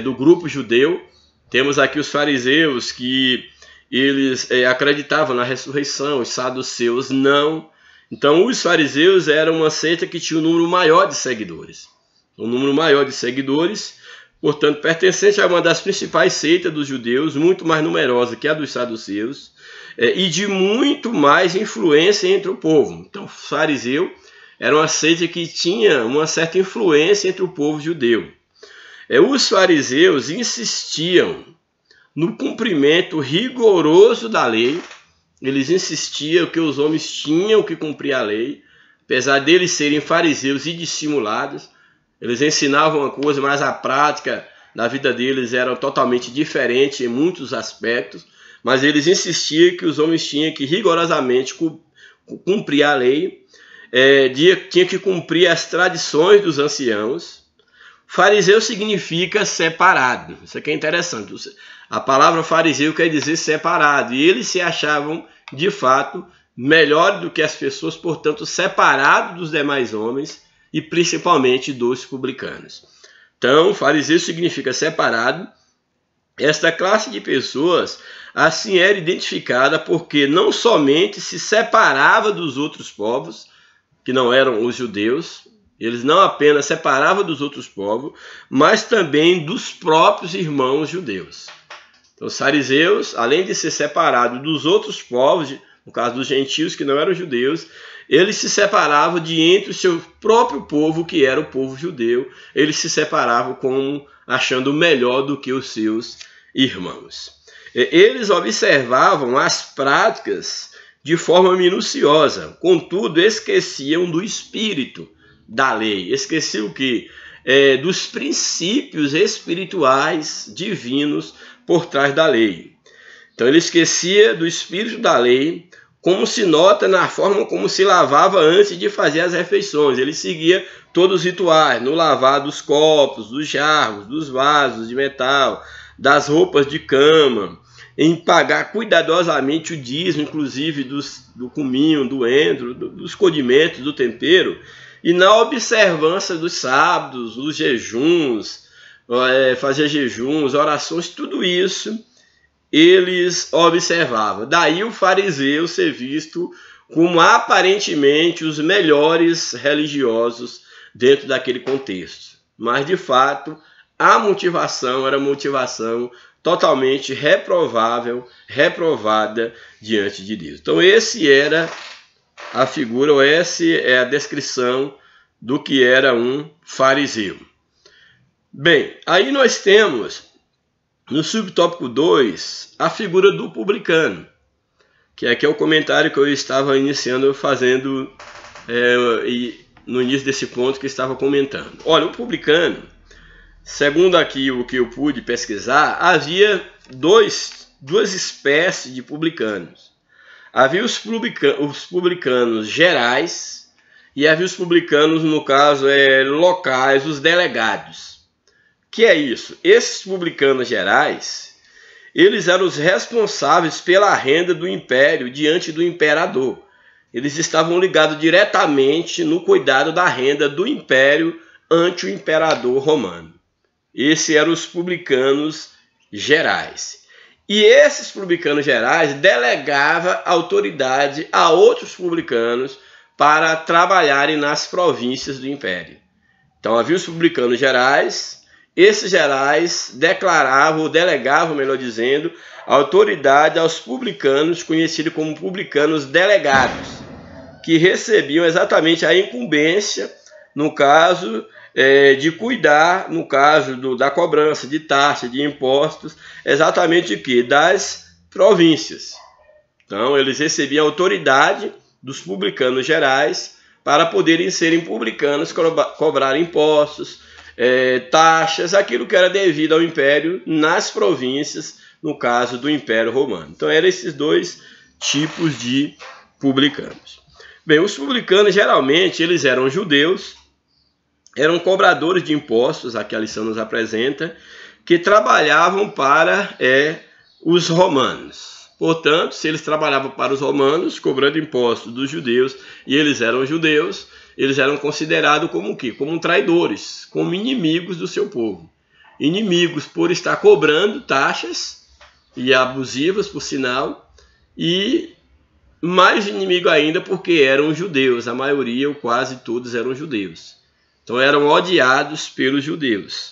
do grupo judeu. Temos aqui os fariseus, que eles acreditavam na ressurreição, os saduceus não. Então, os fariseus eram uma seita que tinha um número maior de seguidores. Um número maior de seguidores, portanto, pertencente a uma das principais seitas dos judeus, muito mais numerosa que a dos saduceus, e de muito mais influência entre o povo. Então, o fariseu era uma seita que tinha uma certa influência entre o povo judeu. Os fariseus insistiam no cumprimento rigoroso da lei. Eles insistiam que os homens tinham que cumprir a lei, apesar deles serem fariseus e dissimulados. Eles ensinavam uma coisa, mas a prática da vida deles era totalmente diferente em muitos aspectos. Mas eles insistiam que os homens tinham que rigorosamente cumprir a lei, tinham que cumprir as tradições dos anciãos. Fariseu significa separado. Isso aqui é interessante. A palavra fariseu quer dizer separado. E eles se achavam, de fato, melhor do que as pessoas, portanto, separados dos demais homens e principalmente dos publicanos. Então, fariseu significa separado. Esta classe de pessoas assim era identificada porque não somente se separava dos outros povos, que não eram os judeus, eles não apenas separavam dos outros povos, mas também dos próprios irmãos judeus. Então, os fariseus, além de ser separados dos outros povos, no caso dos gentios que não eram judeus, eles se separavam de entre o seu próprio povo, que era o povo judeu. Eles se separavam como achando melhor do que os seus irmãos. Eles observavam as práticas de forma minuciosa, contudo esqueciam do espírito da lei. Esqueciam o quê? Dos princípios espirituais divinos por trás da lei. Então ele esquecia do espírito da lei, como se nota na forma como se lavava antes de fazer as refeições. Ele seguia todos os rituais, no lavar dos copos, dos jarros, dos vasos de metal, das roupas de cama, em pagar cuidadosamente o dízimo, inclusive do cominho, do endro, dos condimentos, do tempero, e na observância dos sábados, os jejuns, fazer jejuns, orações, tudo isso eles observavam. Daí o fariseu ser visto como aparentemente os melhores religiosos dentro daquele contexto. Mas, de fato, a motivação era motivação totalmente reprovável, reprovada diante de Deus. Então, esse era a figura, ou essa é a descrição do que era um fariseu. Bem, aí nós temos no subtópico 2, a figura do publicano, que aqui é o comentário que eu estava iniciando, fazendo no início desse ponto que eu estava comentando. Olha, o publicano, segundo aqui o que eu pude pesquisar, havia duas espécies de publicanos. Havia os publicanos gerais e havia os publicanos, no caso, locais, os delegados. Que é isso? Esses publicanos gerais, eles eram os responsáveis pela renda do império diante do imperador. Eles estavam ligados diretamente no cuidado da renda do império ante o imperador romano. Esses eram os publicanos gerais. E esses publicanos gerais delegavam autoridade a outros publicanos para trabalharem nas províncias do império. Então havia os publicanos gerais. Esses gerais declaravam, ou delegavam, melhor dizendo, autoridade aos publicanos, conhecidos como publicanos delegados, que recebiam exatamente a incumbência, no caso, de cuidar, no caso da cobrança de taxa, de impostos, exatamente de quê? Das províncias. Então, eles recebiam a autoridade dos publicanos gerais para poderem serem publicanos, cobrar impostos, taxas, aquilo que era devido ao império nas províncias, no caso do Império Romano. Então eram esses dois tipos de publicanos. Bem, os publicanos geralmente eles eram judeus, eram cobradores de impostos, aqui a lição nos apresenta, que trabalhavam para os romanos. Portanto, se eles trabalhavam para os romanos, cobrando impostos dos judeus, e eles eram judeus, eles eram considerados como o quê? Como traidores, como inimigos do seu povo. Inimigos por estar cobrando taxas, e abusivas, por sinal, e mais inimigo ainda porque eram judeus. A maioria, ou quase todos, eram judeus. Então eram odiados pelos judeus.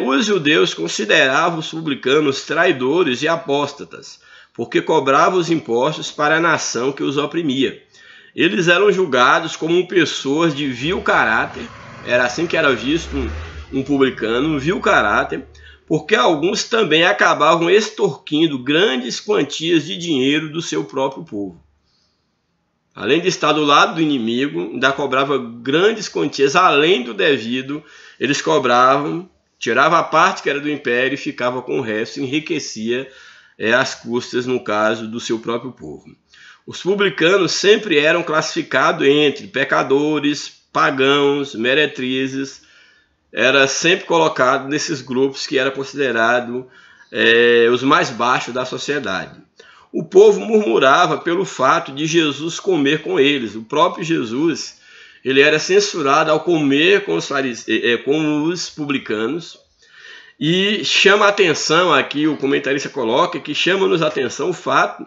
Os judeus consideravam os publicanos traidores e apóstatas, porque cobravam os impostos para a nação que os oprimia. Eles eram julgados como pessoas de vil caráter, era assim que era visto um publicano, um vil caráter, porque alguns também acabavam extorquindo grandes quantias de dinheiro do seu próprio povo. Além de estar do lado do inimigo, ainda cobrava grandes quantias, além do devido, eles cobravam, tiravam a parte que era do império e ficava com o resto, enriquecia às custas, no caso, do seu próprio povo. Os publicanos sempre eram classificados entre pecadores, pagãos, meretrizes, era sempre colocado nesses grupos que era considerado os mais baixos da sociedade. O povo murmurava pelo fato de Jesus comer com eles. O próprio Jesus, ele era censurado ao comer com os publicanos. E chama a atenção, aqui o comentarista coloca, que chama-nos a atenção o fato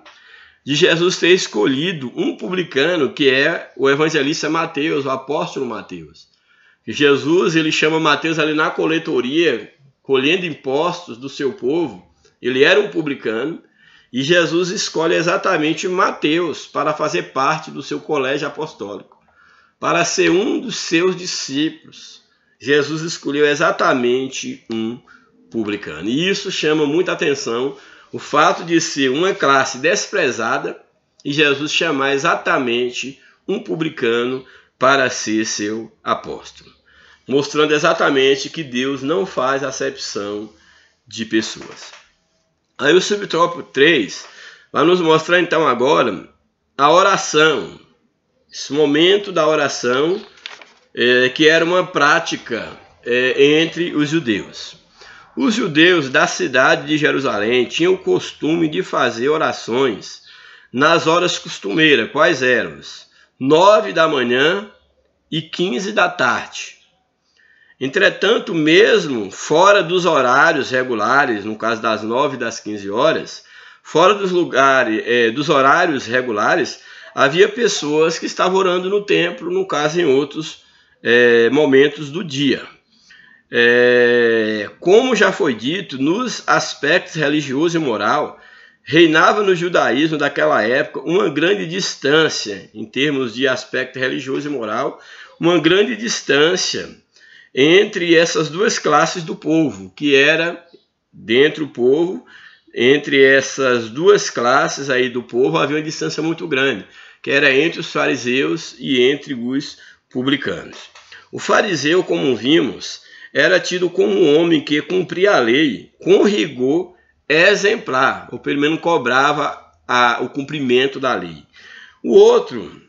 de Jesus ter escolhido um publicano, que é o evangelista Mateus, o apóstolo Mateus. Jesus, ele chama Mateus ali na coletoria, colhendo impostos do seu povo. Ele era um publicano, E Jesus escolhe exatamente Mateus para fazer parte do seu colégio apostólico, para ser um dos seus discípulos. Jesus escolheu exatamente um publicano. E isso chama muita atenção, o fato de ser uma classe desprezada e Jesus chamar exatamente um publicano para ser seu apóstolo, mostrando exatamente que Deus não faz acepção de pessoas. Aí o subtópico 3 vai nos mostrar então agora a oração, esse momento da oração, que era uma prática entre os judeus. Os judeus da cidade de Jerusalém tinham o costume de fazer orações nas horas costumeiras. Quais eram? 9 da manhã e 15 da tarde. Entretanto, mesmo fora dos horários regulares, no caso das 9 e das 15 horas, fora dos horários regulares, havia pessoas que estavam orando no templo, no caso em outros momentos do dia. Como já foi dito, nos aspectos religioso e moral, reinava no judaísmo daquela época uma grande distância, em termos de aspecto religioso e moral, uma grande distância entre essas duas classes do povo, que era dentro do povo, entre essas duas classes aí do povo havia uma distância muito grande, que era entre os fariseus e entre os publicanos. O fariseu, como vimos, era tido como um homem que cumpria a lei com rigor exemplar, ou pelo menos cobrava o cumprimento da lei. O outro,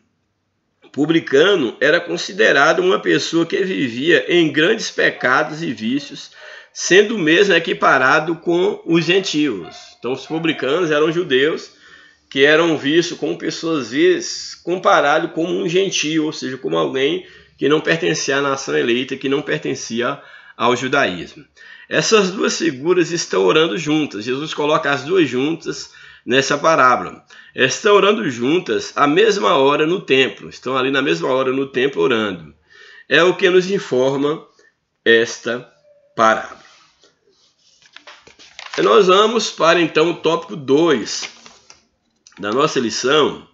publicano, era considerado uma pessoa que vivia em grandes pecados e vícios, sendo mesmo equiparado com os gentios. Então os publicanos eram judeus que eram vistos como pessoas comparadas como um gentio, ou seja, como alguém que não pertencia à nação eleita, que não pertencia ao judaísmo. Essas duas figuras estão orando juntas. Jesus coloca as duas juntas nessa parábola. Estão orando juntas à mesma hora no templo. Estão ali na mesma hora no templo orando. É o que nos informa esta parábola. E nós vamos para então o tópico 2 da nossa lição,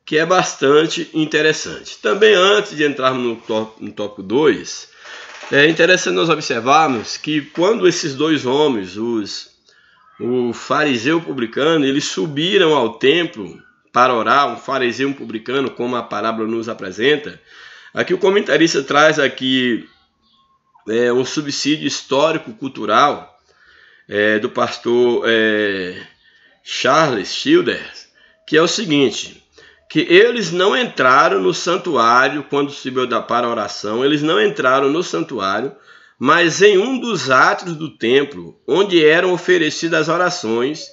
que é bastante interessante. Também antes de entrarmos no tópico 2, é interessante nós observarmos que quando esses dois homens, o fariseu e o publicano, eles subiram ao templo para orar, um fariseu e um publicano, como a parábola nos apresenta, aqui o comentarista traz aqui um subsídio histórico-cultural do pastor Charles Childers, que é o seguinte, que eles não entraram no santuário quando subiu para a oração, eles não entraram no santuário, mas em um dos átrios do templo, onde eram oferecidas as orações,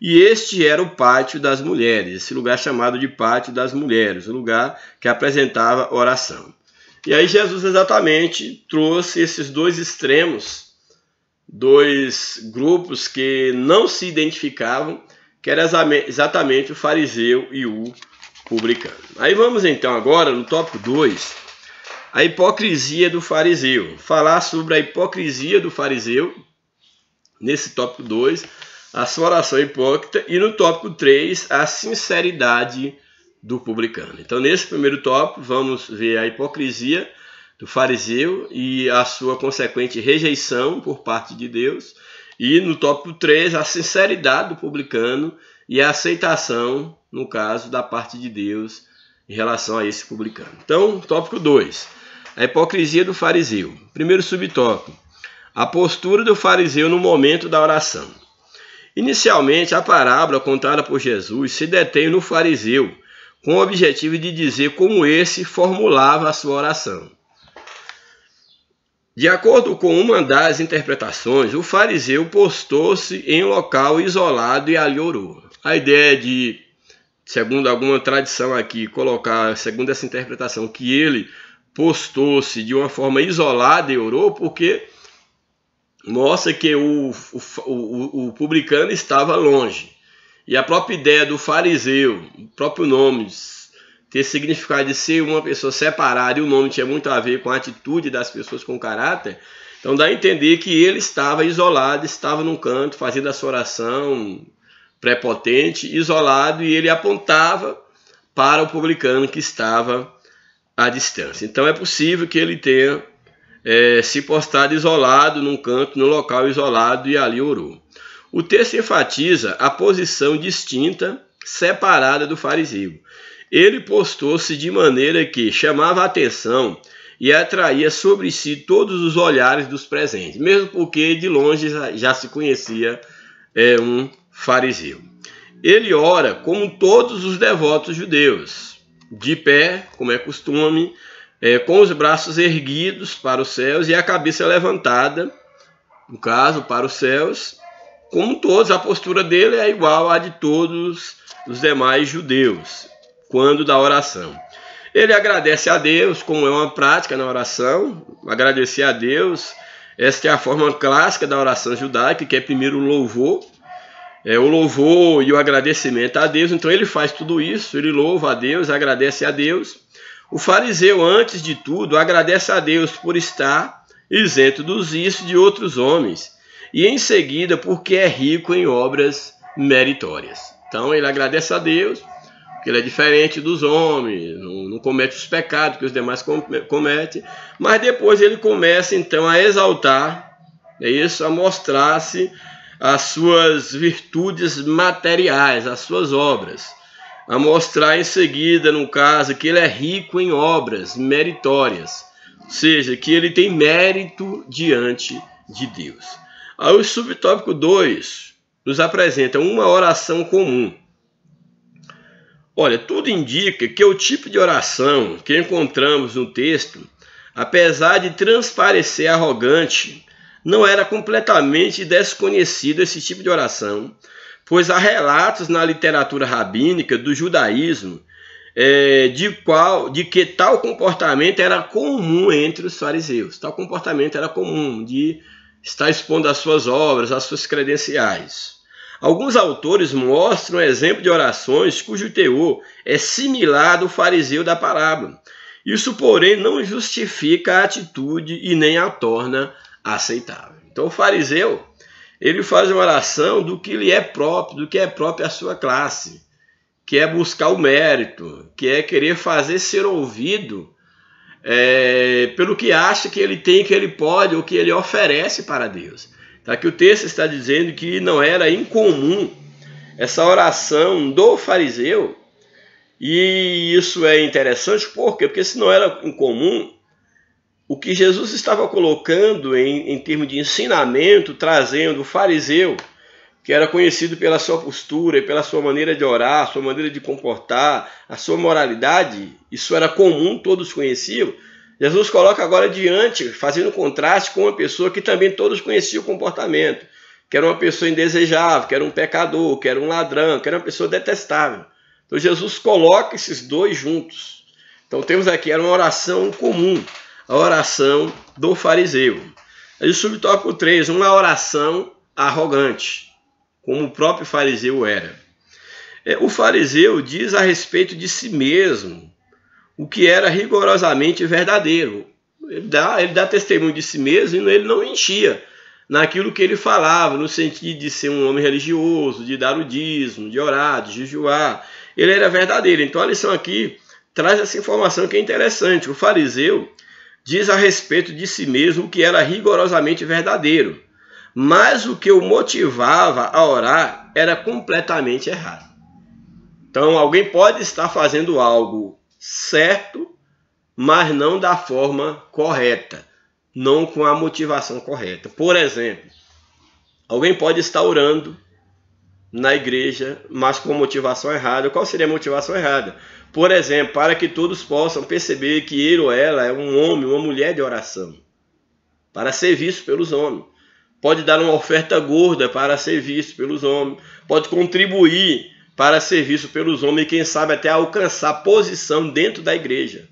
e este era o pátio das mulheres, esse lugar chamado de pátio das mulheres, o lugar que apresentava oração. E aí Jesus exatamente trouxe esses dois extremos, dois grupos que não se identificavam, que era exatamente o fariseu e o publicano. Aí vamos então agora no tópico 2, a hipocrisia do fariseu. Falar sobre a hipocrisia do fariseu, nesse tópico 2, a sua oração hipócrita, e no tópico 3, a sinceridade do publicano. Então nesse primeiro tópico vamos ver a hipocrisia do fariseu e a sua consequente rejeição por parte de Deus, e no tópico 3, a sinceridade do publicano e a aceitação, no caso, da parte de Deus em relação a esse publicano. Então, tópico 2, a hipocrisia do fariseu. Primeiro subtópico, a postura do fariseu no momento da oração. Inicialmente, a parábola contada por Jesus se detém no fariseu, com o objetivo de dizer como esse formulava a sua oração. De acordo com uma das interpretações, o fariseu postou-se em um local isolado e ali orou. A ideia de, segundo alguma tradição aqui, colocar, segundo essa interpretação, que ele postou-se de uma forma isolada e orou, porque mostra que o publicano estava longe. E a própria ideia do fariseu, o próprio nome, ter significado de ser uma pessoa separada, e o nome tinha muito a ver com a atitude das pessoas com caráter, então dá a entender que ele estava isolado, estava num canto, fazendo a sua oração, prepotente, isolado, e ele apontava para o publicano que estava à distância. Então é possível que ele tenha se postado isolado num canto, num local isolado, e ali orou. O texto enfatiza a posição distinta, separada do fariseu. Ele postou-se de maneira que chamava a atenção e atraía sobre si todos os olhares dos presentes, mesmo porque de longe já se conhecia um fariseu. Ele ora como todos os devotos judeus, de pé, como é costume, com os braços erguidos para os céus e a cabeça levantada, no caso, para os céus. Como todos, a postura dele é igual à de todos os demais judeus, quando da oração. Ele agradece a Deus, como é uma prática na oração, agradecer a Deus. Esta é a forma clássica da oração judaica, que é primeiro o louvor e o agradecimento a Deus. Então ele faz tudo isso, ele louva a Deus, agradece a Deus. O fariseu, antes de tudo, agradece a Deus por estar isento dos vícios de outros homens, e em seguida porque é rico em obras meritórias. Então ele agradece a Deus, porque ele é diferente dos homens, não comete os pecados que os demais cometem, mas depois ele começa então a exaltar, a mostrar-se as suas virtudes materiais, as suas obras, a mostrar em seguida, no caso, que ele é rico em obras meritórias, ou seja, que ele tem mérito diante de Deus. Aí o subtópico 2 nos apresenta uma oração comum. Olha, tudo indica que o tipo de oração que encontramos no texto, apesar de transparecer arrogante, não era completamente desconhecido esse tipo de oração, pois há relatos na literatura rabínica do judaísmo de que tal comportamento era comum entre os fariseus. Tal comportamento era comum, de estar expondo as suas obras, as suas credenciais. Alguns autores mostram exemplo de orações cujo teor é similar ao do fariseu da parábola. Isso, porém, não justifica a atitude e nem a torna aceitável. Então o fariseu, ele faz uma oração do que lhe é próprio, do que é próprio à sua classe, que é buscar o mérito, que é querer fazer ser ouvido pelo que acha que ele tem, que ele pode, ou que ele oferece para Deus. Tá? Que o texto está dizendo que não era incomum essa oração do fariseu, e isso é interessante, por quê? Porque se não era incomum, o que Jesus estava colocando em termos de ensinamento, trazendo o fariseu, que era conhecido pela sua postura e pela sua maneira de orar, a sua maneira de comportar, a sua moralidade, isso era comum, todos conheciam. Jesus coloca agora diante, fazendo contraste com uma pessoa que também todos conheciam o comportamento, que era uma pessoa indesejável, que era um pecador, que era um ladrão, que era uma pessoa detestável. Então Jesus coloca esses dois juntos. Então temos aqui, era uma oração comum, a oração do fariseu. Aí o subtópico 3, uma oração arrogante, como o próprio fariseu era. O fariseu diz a respeito de si mesmo o que era rigorosamente verdadeiro. Ele dá testemunho de si mesmo e ele não enchia naquilo que ele falava, no sentido de ser um homem religioso, de dar o dízimo, de orar, de jejuar. Ele era verdadeiro. Então a lição aqui traz essa informação que é interessante. O fariseu diz a respeito de si mesmo o que era rigorosamente verdadeiro, mas o que o motivava a orar era completamente errado. Então alguém pode estar fazendo algo certo, mas não da forma correta, não com a motivação correta. Por exemplo, alguém pode estar orando na igreja, mas com motivação errada. Qual seria a motivação errada? Por exemplo, para que todos possam perceber que ele ou ela é um homem, uma mulher de oração, para ser visto pelos homens. Pode dar uma oferta gorda para ser visto pelos homens, pode contribuir para ser visto pelos homens e quem sabe até alcançar posição dentro da igreja.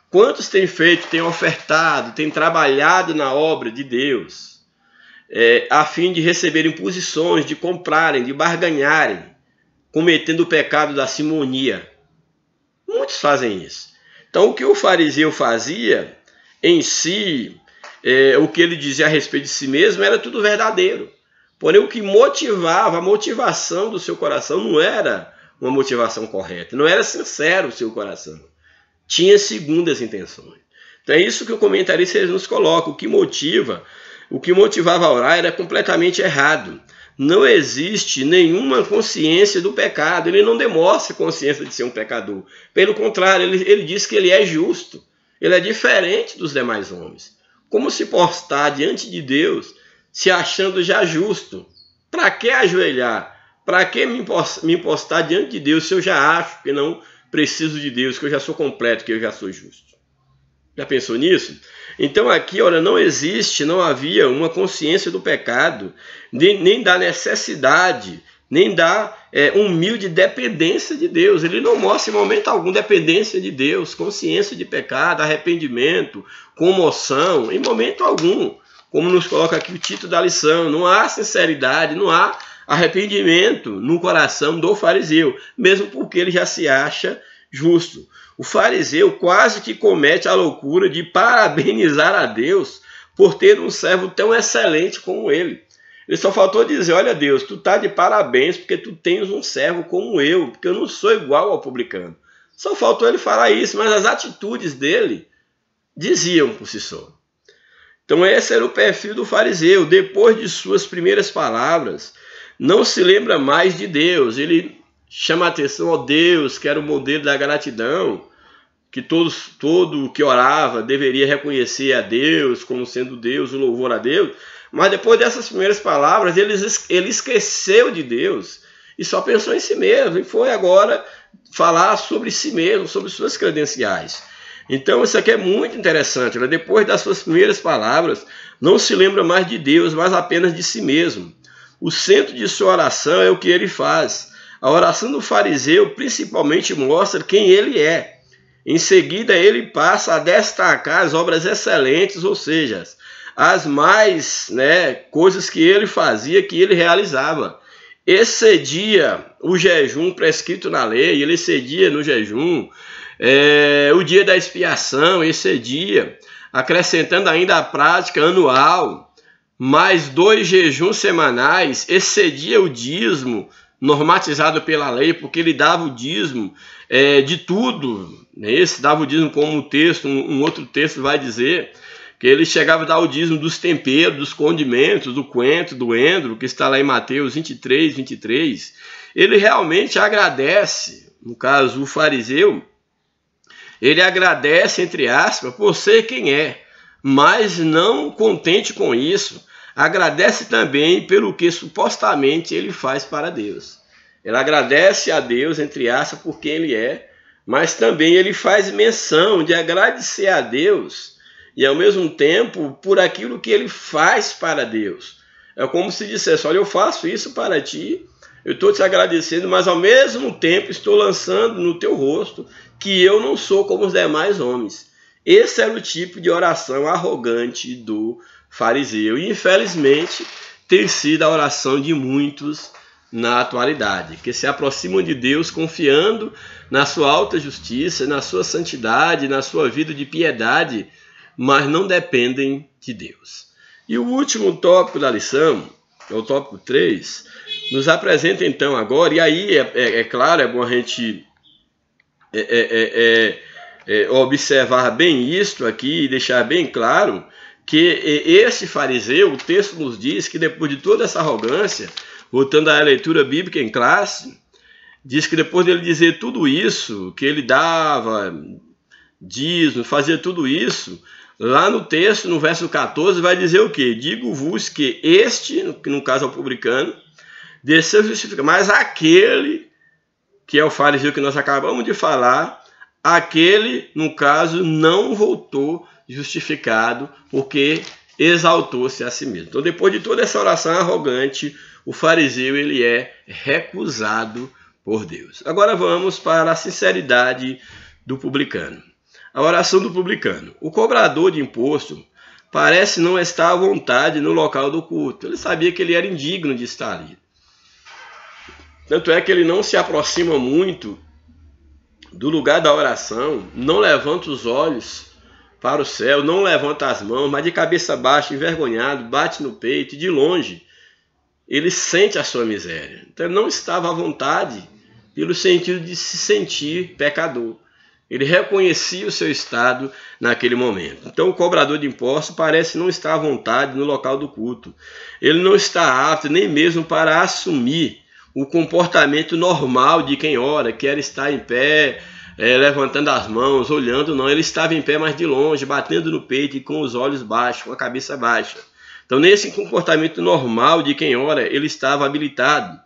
Quantos têm feito, têm ofertado, têm trabalhado na obra de Deus, a fim de receberem posições, de comprarem, de barganharem, cometendo o pecado da simonia? Muitos fazem isso. Então o que o fariseu fazia em si, o que ele dizia a respeito de si mesmo, era tudo verdadeiro. Porém, o que motivava, a motivação do seu coração não era uma motivação correta, não era sincero o seu coração. Tinha segundas intenções. Então é isso que o comentarista nos coloca. O que motivava a orar era completamente errado. Não existe nenhuma consciência do pecado. Ele não demonstra consciência de ser um pecador. Pelo contrário, ele diz que ele é justo. Ele é diferente dos demais homens. Como se postar diante de Deus se achando já justo? Para que ajoelhar? Para que me postar diante de Deus se eu já acho que não preciso de Deus, que eu já sou completo, que eu já sou justo? Já pensou nisso? Então aqui, olha, não havia uma consciência do pecado, nem da necessidade, nem da humilde dependência de Deus. Ele não mostra em momento algum dependência de Deus, consciência de pecado, arrependimento, comoção, em momento algum. Como nos coloca aqui o título da lição, não há sinceridade, não há arrependimento no coração do fariseu, mesmo porque ele já se acha justo. O fariseu quase que comete a loucura de parabenizar a Deus por ter um servo tão excelente como ele. Ele só faltou dizer, olha Deus, tu tá de parabéns porque tu tens um servo como eu, porque eu não sou igual ao publicano. Só faltou ele falar isso, mas as atitudes dele diziam por si só. Então esse era o perfil do fariseu. Depois de suas primeiras palavras, não se lembra mais de Deus. Ele chama a atenção ao Deus, que era o modelo da gratidão, que todo que orava deveria reconhecer a Deus como sendo Deus, o louvor a Deus. Mas depois dessas primeiras palavras, ele esqueceu de Deus e só pensou em si mesmo. E foi agora falar sobre si mesmo, sobre suas credenciais. Então isso aqui é muito interessante. Né? Depois das suas primeiras palavras, não se lembra mais de Deus, mas apenas de si mesmo. O centro de sua oração é o que ele faz. A oração do fariseu principalmente mostra quem ele é. Em seguida, ele passa a destacar as obras excelentes, ou seja, as mais coisas que ele fazia, que ele realizava. Excedia o jejum prescrito na lei, ele excedia no jejum, o dia da expiação, excedia, acrescentando ainda a prática anual, mais 2 jejuns semanais, excedia o dízimo, normatizado pela lei, porque ele dava o dízimo de tudo. Esse dava o dízimo como um outro texto vai dizer, que ele chegava a dar o dízimo dos temperos, dos condimentos, do coentro, do endro, que está lá em Mateus 23, 23. Ele realmente agradece, no caso o fariseu, ele agradece, entre aspas, por ser quem é, mas não contente com isso, agradece também pelo que supostamente ele faz para Deus. Ele agradece a Deus, entre aspas, por quem ele é, mas também ele faz menção de agradecer a Deus e ao mesmo tempo por aquilo que ele faz para Deus. É como se dissesse, olha, eu faço isso para ti, eu estou te agradecendo, mas ao mesmo tempo estou lançando no teu rosto que eu não sou como os demais homens. Esse era o tipo de oração arrogante do fariseu. E infelizmente tem sido a oração de muitos na atualidade, que se aproximam de Deus confiando na sua alta justiça, na sua santidade, na sua vida de piedade, mas não dependem de Deus. E o último tópico da lição, o tópico 3, nos apresenta então agora, e aí é claro, é bom a gente observar bem isto aqui e deixar bem claro que esse fariseu, o texto nos diz que depois de toda essa arrogância, voltando à leitura bíblica em classe, diz que depois dele dizer tudo isso, que ele dava dízimo, fazia tudo isso, lá no texto, no verso 14, vai dizer o quê? Digo-vos que este, que no caso é o publicano, desceu justificado, mas aquele, que é o fariseu que nós acabamos de falar, aquele, no caso, não voltou justificado, porque exaltou-se a si mesmo. Então, depois de toda essa oração arrogante, o fariseu ele é recusado por Deus. Agora vamos para a sinceridade do publicano. A oração do publicano. O cobrador de imposto parece não estar à vontade no local do culto. Ele sabia que ele era indigno de estar ali. Tanto é que ele não se aproxima muito do lugar da oração, não levanta os olhos para o céu, não levanta as mãos, mas de cabeça baixa, envergonhado, bate no peito e de longe ele sente a sua miséria. Então ele não estava à vontade pelo sentido de se sentir pecador. Ele reconhecia o seu estado naquele momento. Então o cobrador de impostos parece não estar à vontade no local do culto. Ele não está apto nem mesmo para assumir o comportamento normal de quem ora, que era estar em pé, levantando as mãos, olhando. Não, ele estava em pé, mas de longe, batendo no peito e com os olhos baixos, com a cabeça baixa. Então nesse comportamento normal de quem ora, ele estava habilitado.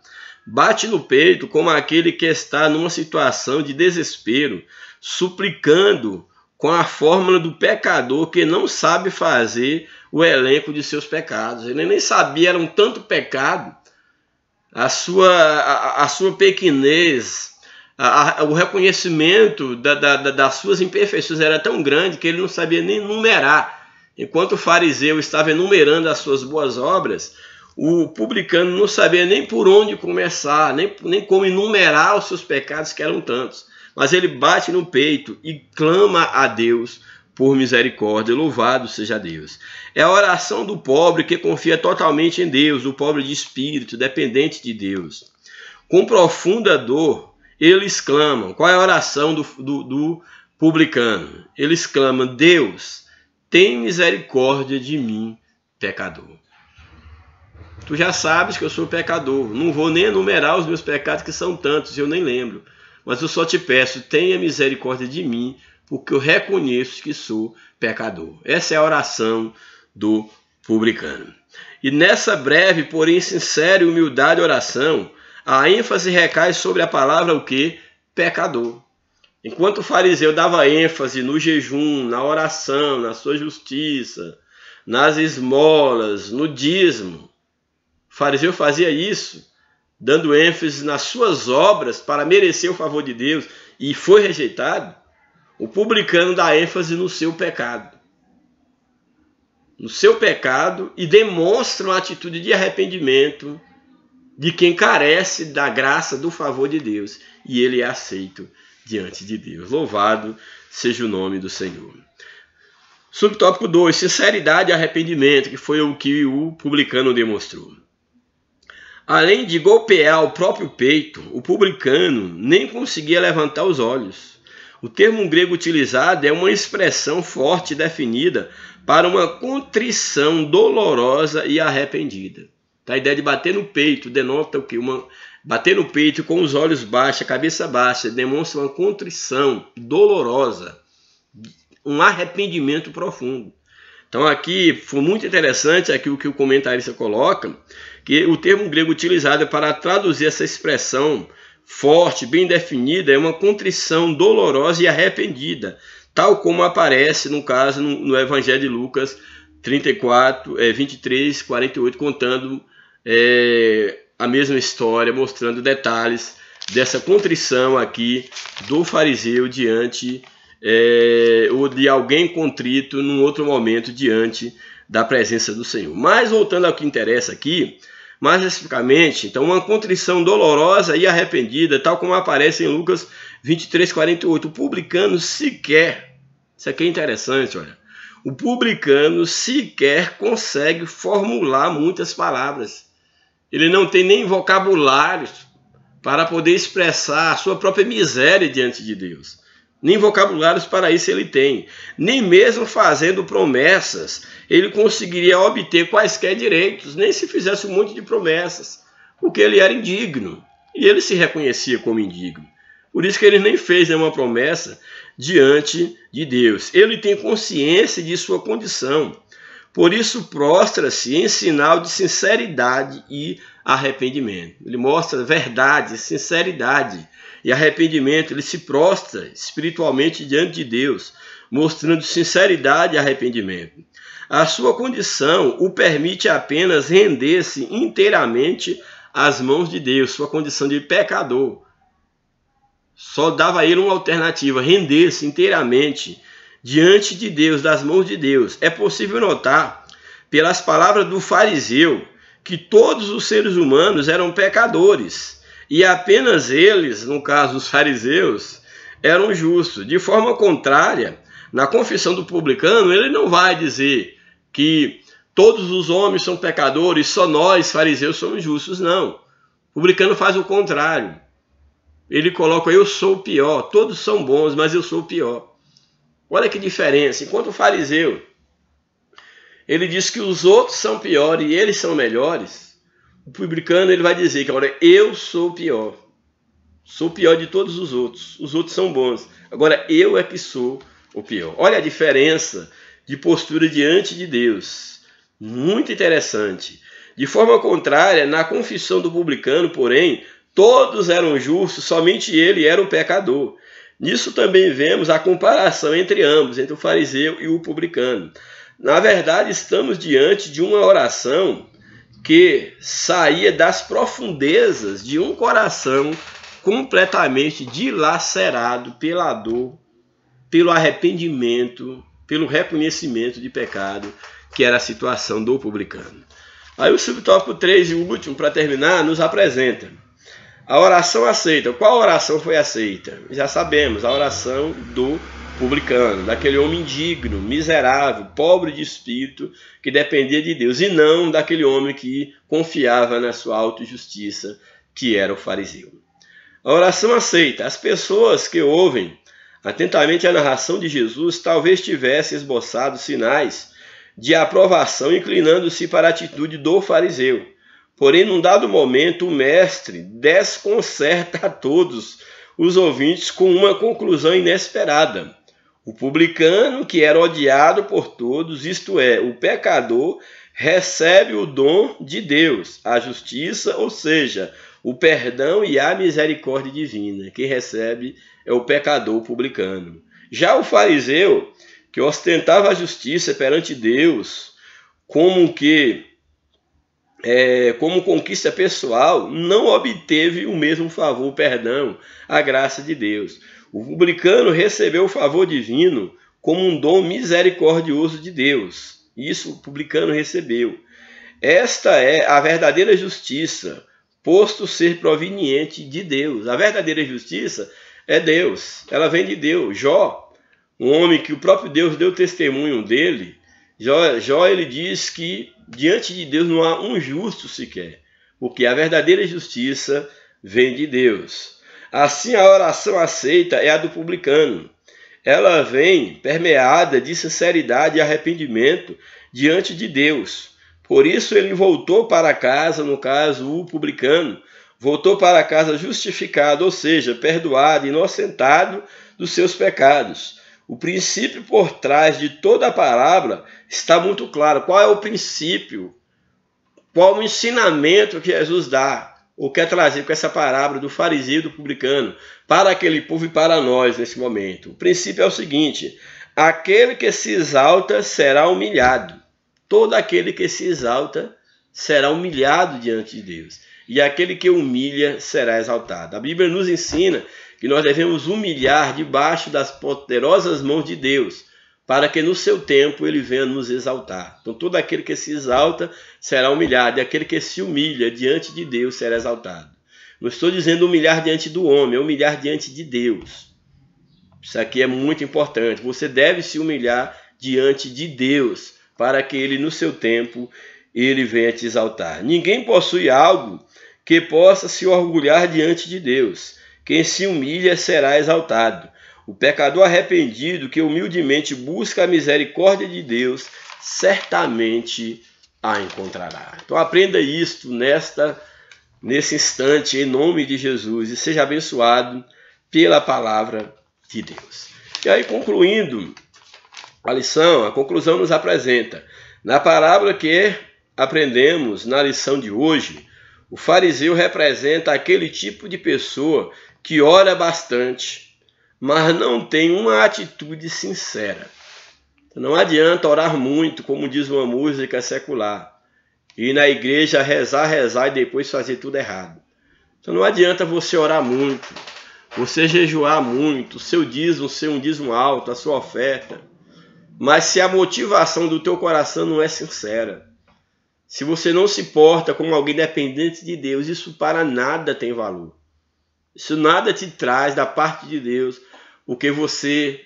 Bate no peito como aquele que está numa situação de desespero, suplicando com a fórmula do pecador que não sabe fazer o elenco de seus pecados. Ele nem sabia, era um tanto pecado, a sua pequenez, o reconhecimento das suas imperfeições era tão grande que ele não sabia nem numerar. Enquanto o fariseu estava enumerando as suas boas obras, o publicano não sabia nem por onde começar, nem como enumerar os seus pecados, que eram tantos. Mas ele bate no peito e clama a Deus por misericórdia. Louvado seja Deus. É a oração do pobre que confia totalmente em Deus, do pobre de espírito, dependente de Deus. Com profunda dor, eles clamam. Qual é a oração do publicano? Eles clamam: Deus, tem misericórdia de mim, pecador. Tu já sabes que eu sou pecador. Não vou nem enumerar os meus pecados, que são tantos, eu nem lembro. Mas eu só te peço, tenha misericórdia de mim, porque eu reconheço que sou pecador. Essa é a oração do publicano. E nessa breve, porém sincera e humildade oração, a ênfase recai sobre a palavra o quê? Pecador. Enquanto o fariseu dava ênfase no jejum, na oração, na sua justiça, nas esmolas, no dízimo, o fariseu fazia isso, dando ênfase nas suas obras para merecer o favor de Deus, e foi rejeitado. O publicano dá ênfase no seu pecado. No seu pecado, e demonstra uma atitude de arrependimento de quem carece da graça, do favor de Deus, e ele é aceito diante de Deus. Louvado seja o nome do Senhor. Subtópico 2, sinceridade e arrependimento, que foi o que o publicano demonstrou. Além de golpear o próprio peito, o publicano nem conseguia levantar os olhos. O termo grego utilizado é uma expressão forte e definida para uma contrição dolorosa e arrependida. A ideia de bater no peito denota o quê? Bater no peito com os olhos baixos, a cabeça baixa, demonstra uma contrição dolorosa, um arrependimento profundo. Então aqui foi muito interessante aqui o que o comentarista coloca, que o termo grego utilizado para traduzir essa expressão forte, bem definida, é uma contrição dolorosa e arrependida, tal como aparece no caso no Evangelho de Lucas 23, 48, contando a mesma história, mostrando detalhes dessa contrição aqui do fariseu diante ou de alguém contrito num outro momento diante da presença do Senhor. Mas voltando ao que interessa aqui, mais especificamente, então uma contrição dolorosa e arrependida, tal como aparece em Lucas 23, 48. O publicano sequer, isso aqui é interessante, olha, o publicano sequer consegue formular muitas palavras. Ele não tem nem vocabulário para poder expressar a sua própria miséria diante de Deus. Nem vocabulários para isso ele tem. Nem mesmo fazendo promessas, ele conseguiria obter quaisquer direitos, nem se fizesse um monte de promessas, porque ele era indigno. E ele se reconhecia como indigno. Por isso que ele nem fez nenhuma promessa diante de Deus. Ele tem consciência de sua condição. Por isso prostra-se em sinal de sinceridade e arrependimento. Ele mostra verdade, sinceridade e arrependimento. Ele se prostra espiritualmente diante de Deus, mostrando sinceridade e arrependimento. A sua condição o permite apenas render-se inteiramente às mãos de Deus, sua condição de pecador. Só dava a ele uma alternativa, render-se inteiramente diante de Deus, das mãos de Deus. É possível notar, pelas palavras do fariseu, que todos os seres humanos eram pecadores, e apenas eles, no caso os fariseus, eram justos. De forma contrária, na confissão do publicano, ele não vai dizer que todos os homens são pecadores, só nós, fariseus, somos justos. Não. O publicano faz o contrário. Ele coloca, eu sou o pior. Todos são bons, mas eu sou o pior. Olha que diferença. Enquanto o fariseu, ele diz que os outros são piores e eles são melhores, o publicano ele vai dizer que agora eu sou o pior. Sou o pior de todos os outros são bons. Agora eu é que sou o pior. Olha a diferença de postura diante de Deus. Muito interessante. De forma contrária, na confissão do publicano, porém, todos eram justos, somente ele era um pecador. Nisso também vemos a comparação entre ambos, entre o fariseu e o publicano. Na verdade, estamos diante de uma oração que saía das profundezas de um coração completamente dilacerado pela dor, pelo arrependimento, pelo reconhecimento de pecado, que era a situação do publicano. Aí o subtópico 3 e último, para terminar, nos apresenta a oração aceita. Qual oração foi aceita? Já sabemos, a oração do publicano, daquele homem indigno, miserável, pobre de espírito, que dependia de Deus, e não daquele homem que confiava na sua autojustiça, que era o fariseu. A oração aceita. As pessoas que ouvem atentamente a narração de Jesus talvez tivessem esboçado sinais de aprovação, inclinando-se para a atitude do fariseu. Porém, num dado momento, o mestre desconcerta a todos os ouvintes com uma conclusão inesperada. O publicano, que era odiado por todos, isto é, o pecador, recebe o dom de Deus, a justiça, ou seja, o perdão e a misericórdia divina. Quem recebe é o pecador publicano. Já o fariseu, que ostentava a justiça perante Deus como conquista pessoal, não obteve o mesmo favor, o perdão, a graça de Deus. O publicano recebeu o favor divino como um dom misericordioso de Deus. Isso o publicano recebeu. Esta é a verdadeira justiça, posto ser proveniente de Deus. A verdadeira justiça é Deus, ela vem de Deus. Jó, um homem que o próprio Deus deu testemunho dele, Jó ele diz que diante de Deus não há um justo sequer, porque a verdadeira justiça vem de Deus. Assim, a oração aceita é a do publicano. Ela vem permeada de sinceridade e arrependimento diante de Deus. Por isso ele voltou para casa, no caso o publicano, voltou para casa justificado, ou seja, perdoado, inocentado dos seus pecados. O princípio por trás de toda a palavra está muito claro. Qual é o princípio? Qual o ensinamento que Jesus dá? Ou quer trazer com essa parábola do fariseu e do publicano para aquele povo e para nós nesse momento? O princípio é o seguinte: aquele que se exalta será humilhado. Todo aquele que se exalta será humilhado diante de Deus. E aquele que humilha será exaltado. A Bíblia nos ensina que nós devemos humilhar debaixo das poderosas mãos de Deus, para que no seu tempo ele venha nos exaltar. Então todo aquele que se exalta será humilhado, e aquele que se humilha diante de Deus será exaltado. Não estou dizendo humilhar diante do homem, é humilhar diante de Deus. Isso aqui é muito importante. Você deve se humilhar diante de Deus, para que ele no seu tempo ele venha te exaltar. Ninguém possui algo que possa se orgulhar diante de Deus. Quem se humilha será exaltado. O pecador arrependido que humildemente busca a misericórdia de Deus, certamente a encontrará. Então aprenda isto nesse instante, em nome de Jesus, e seja abençoado pela palavra de Deus. E aí, concluindo a lição, a conclusão nos apresenta, na parábola que aprendemos na lição de hoje, o fariseu representa aquele tipo de pessoa que ora bastante, mas não tem uma atitude sincera. Não adianta orar muito, como diz uma música secular, e na igreja rezar e depois fazer tudo errado. Então não adianta você orar muito, você jejuar muito, o seu dízimo ser um dízimo alto, a sua oferta, mas se a motivação do teu coração não é sincera, se você não se porta como alguém dependente de Deus, isso para nada tem valor. Isso nada te traz da parte de Deus, porque você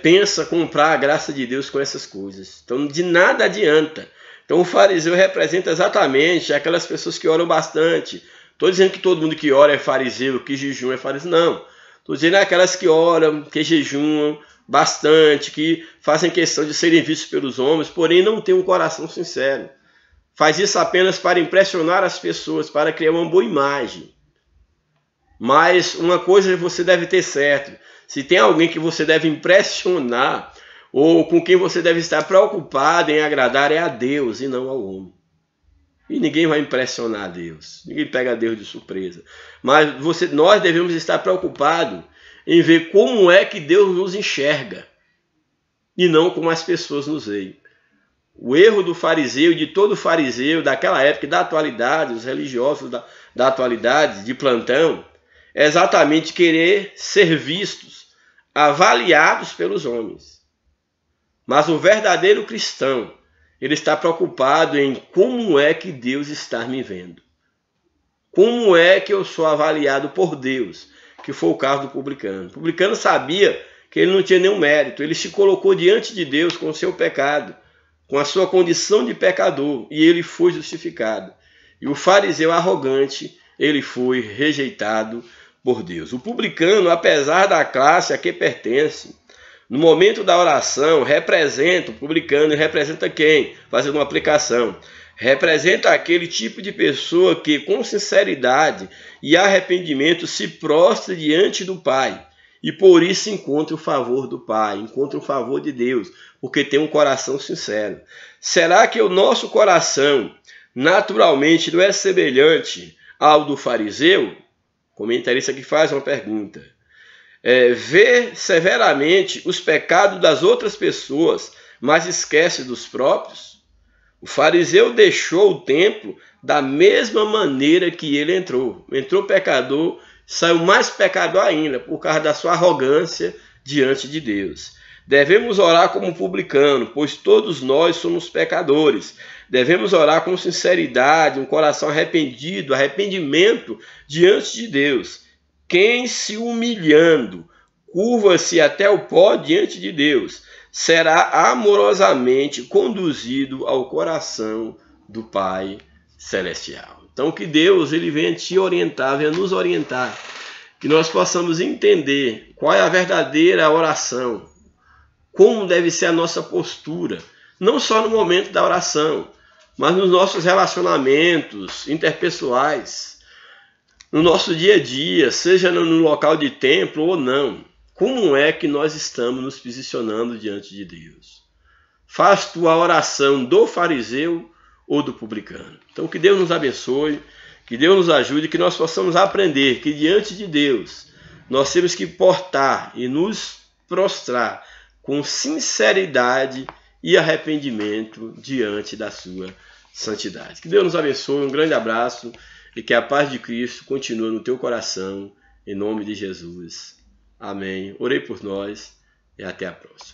pensa comprar a graça de Deus com essas coisas. Então de nada adianta Então o fariseu representa exatamente aquelas pessoas que oram bastante. Estou dizendo que todo mundo que ora é fariseu, que jejum é fariseu. Não. Estou dizendo aquelas que oram, que jejuam bastante, que fazem questão de serem vistos pelos homens, porém não têm um coração sincero. Faz isso apenas para impressionar as pessoas, para criar uma boa imagem. Mas uma coisa você deve ter certo. Se tem alguém que você deve impressionar, ou com quem você deve estar preocupado em agradar, é a Deus e não ao homem. E ninguém vai impressionar a Deus. Ninguém pega Deus de surpresa. Mas nós devemos estar preocupados em ver como é que Deus nos enxerga. E não como as pessoas nos veem. O erro do fariseu, de todo fariseu, daquela época, da atualidade, os religiosos da atualidade, de plantão, é exatamente querer ser vistos, avaliados pelos homens. Mas o verdadeiro cristão, ele está preocupado em como é que Deus está me vendo. Como é que eu sou avaliado por Deus, que foi o caso do publicano. O publicano sabia que ele não tinha nenhum mérito. Ele se colocou diante de Deus com o seu pecado, com a sua condição de pecador, e ele foi justificado. E o fariseu arrogante, ele foi rejeitado por Deus. O publicano, apesar da classe a que pertence, no momento da oração, representa, o publicano representa quem? Fazendo uma aplicação. Representa aquele tipo de pessoa que, com sinceridade e arrependimento, se prostra diante do Pai. E por isso encontra o favor do Pai, encontra o favor de Deus, porque tem um coração sincero. Será que o nosso coração, naturalmente, não é semelhante ao do fariseu? O comentarista aqui faz uma pergunta. Vê severamente os pecados das outras pessoas, mas esquece dos próprios? O fariseu deixou o templo da mesma maneira que ele entrou. Entrou pecador, saiu mais pecador ainda, por causa da sua arrogância diante de Deus. Devemos orar como publicano, pois todos nós somos pecadores. Devemos orar com sinceridade, um coração arrependido, arrependimento diante de Deus. Quem se humilhando, curva-se até o pó diante de Deus, será amorosamente conduzido ao coração do Pai Celestial. Então que Deus ele venha te orientar, venha nos orientar, que nós possamos entender qual é a verdadeira oração, como deve ser a nossa postura, não só no momento da oração, mas nos nossos relacionamentos interpessoais, no nosso dia a dia, seja no local de templo ou não. Como é que nós estamos nos posicionando diante de Deus? Faz tu a oração do fariseu ou do publicano? Então que Deus nos abençoe, que Deus nos ajude, que nós possamos aprender que diante de Deus nós temos que portar e nos prostrar com sinceridade e arrependimento diante da sua santidade. Que Deus nos abençoe, um grande abraço e que a paz de Cristo continue no teu coração, em nome de Jesus. Amém. Orei por nós e até a próxima.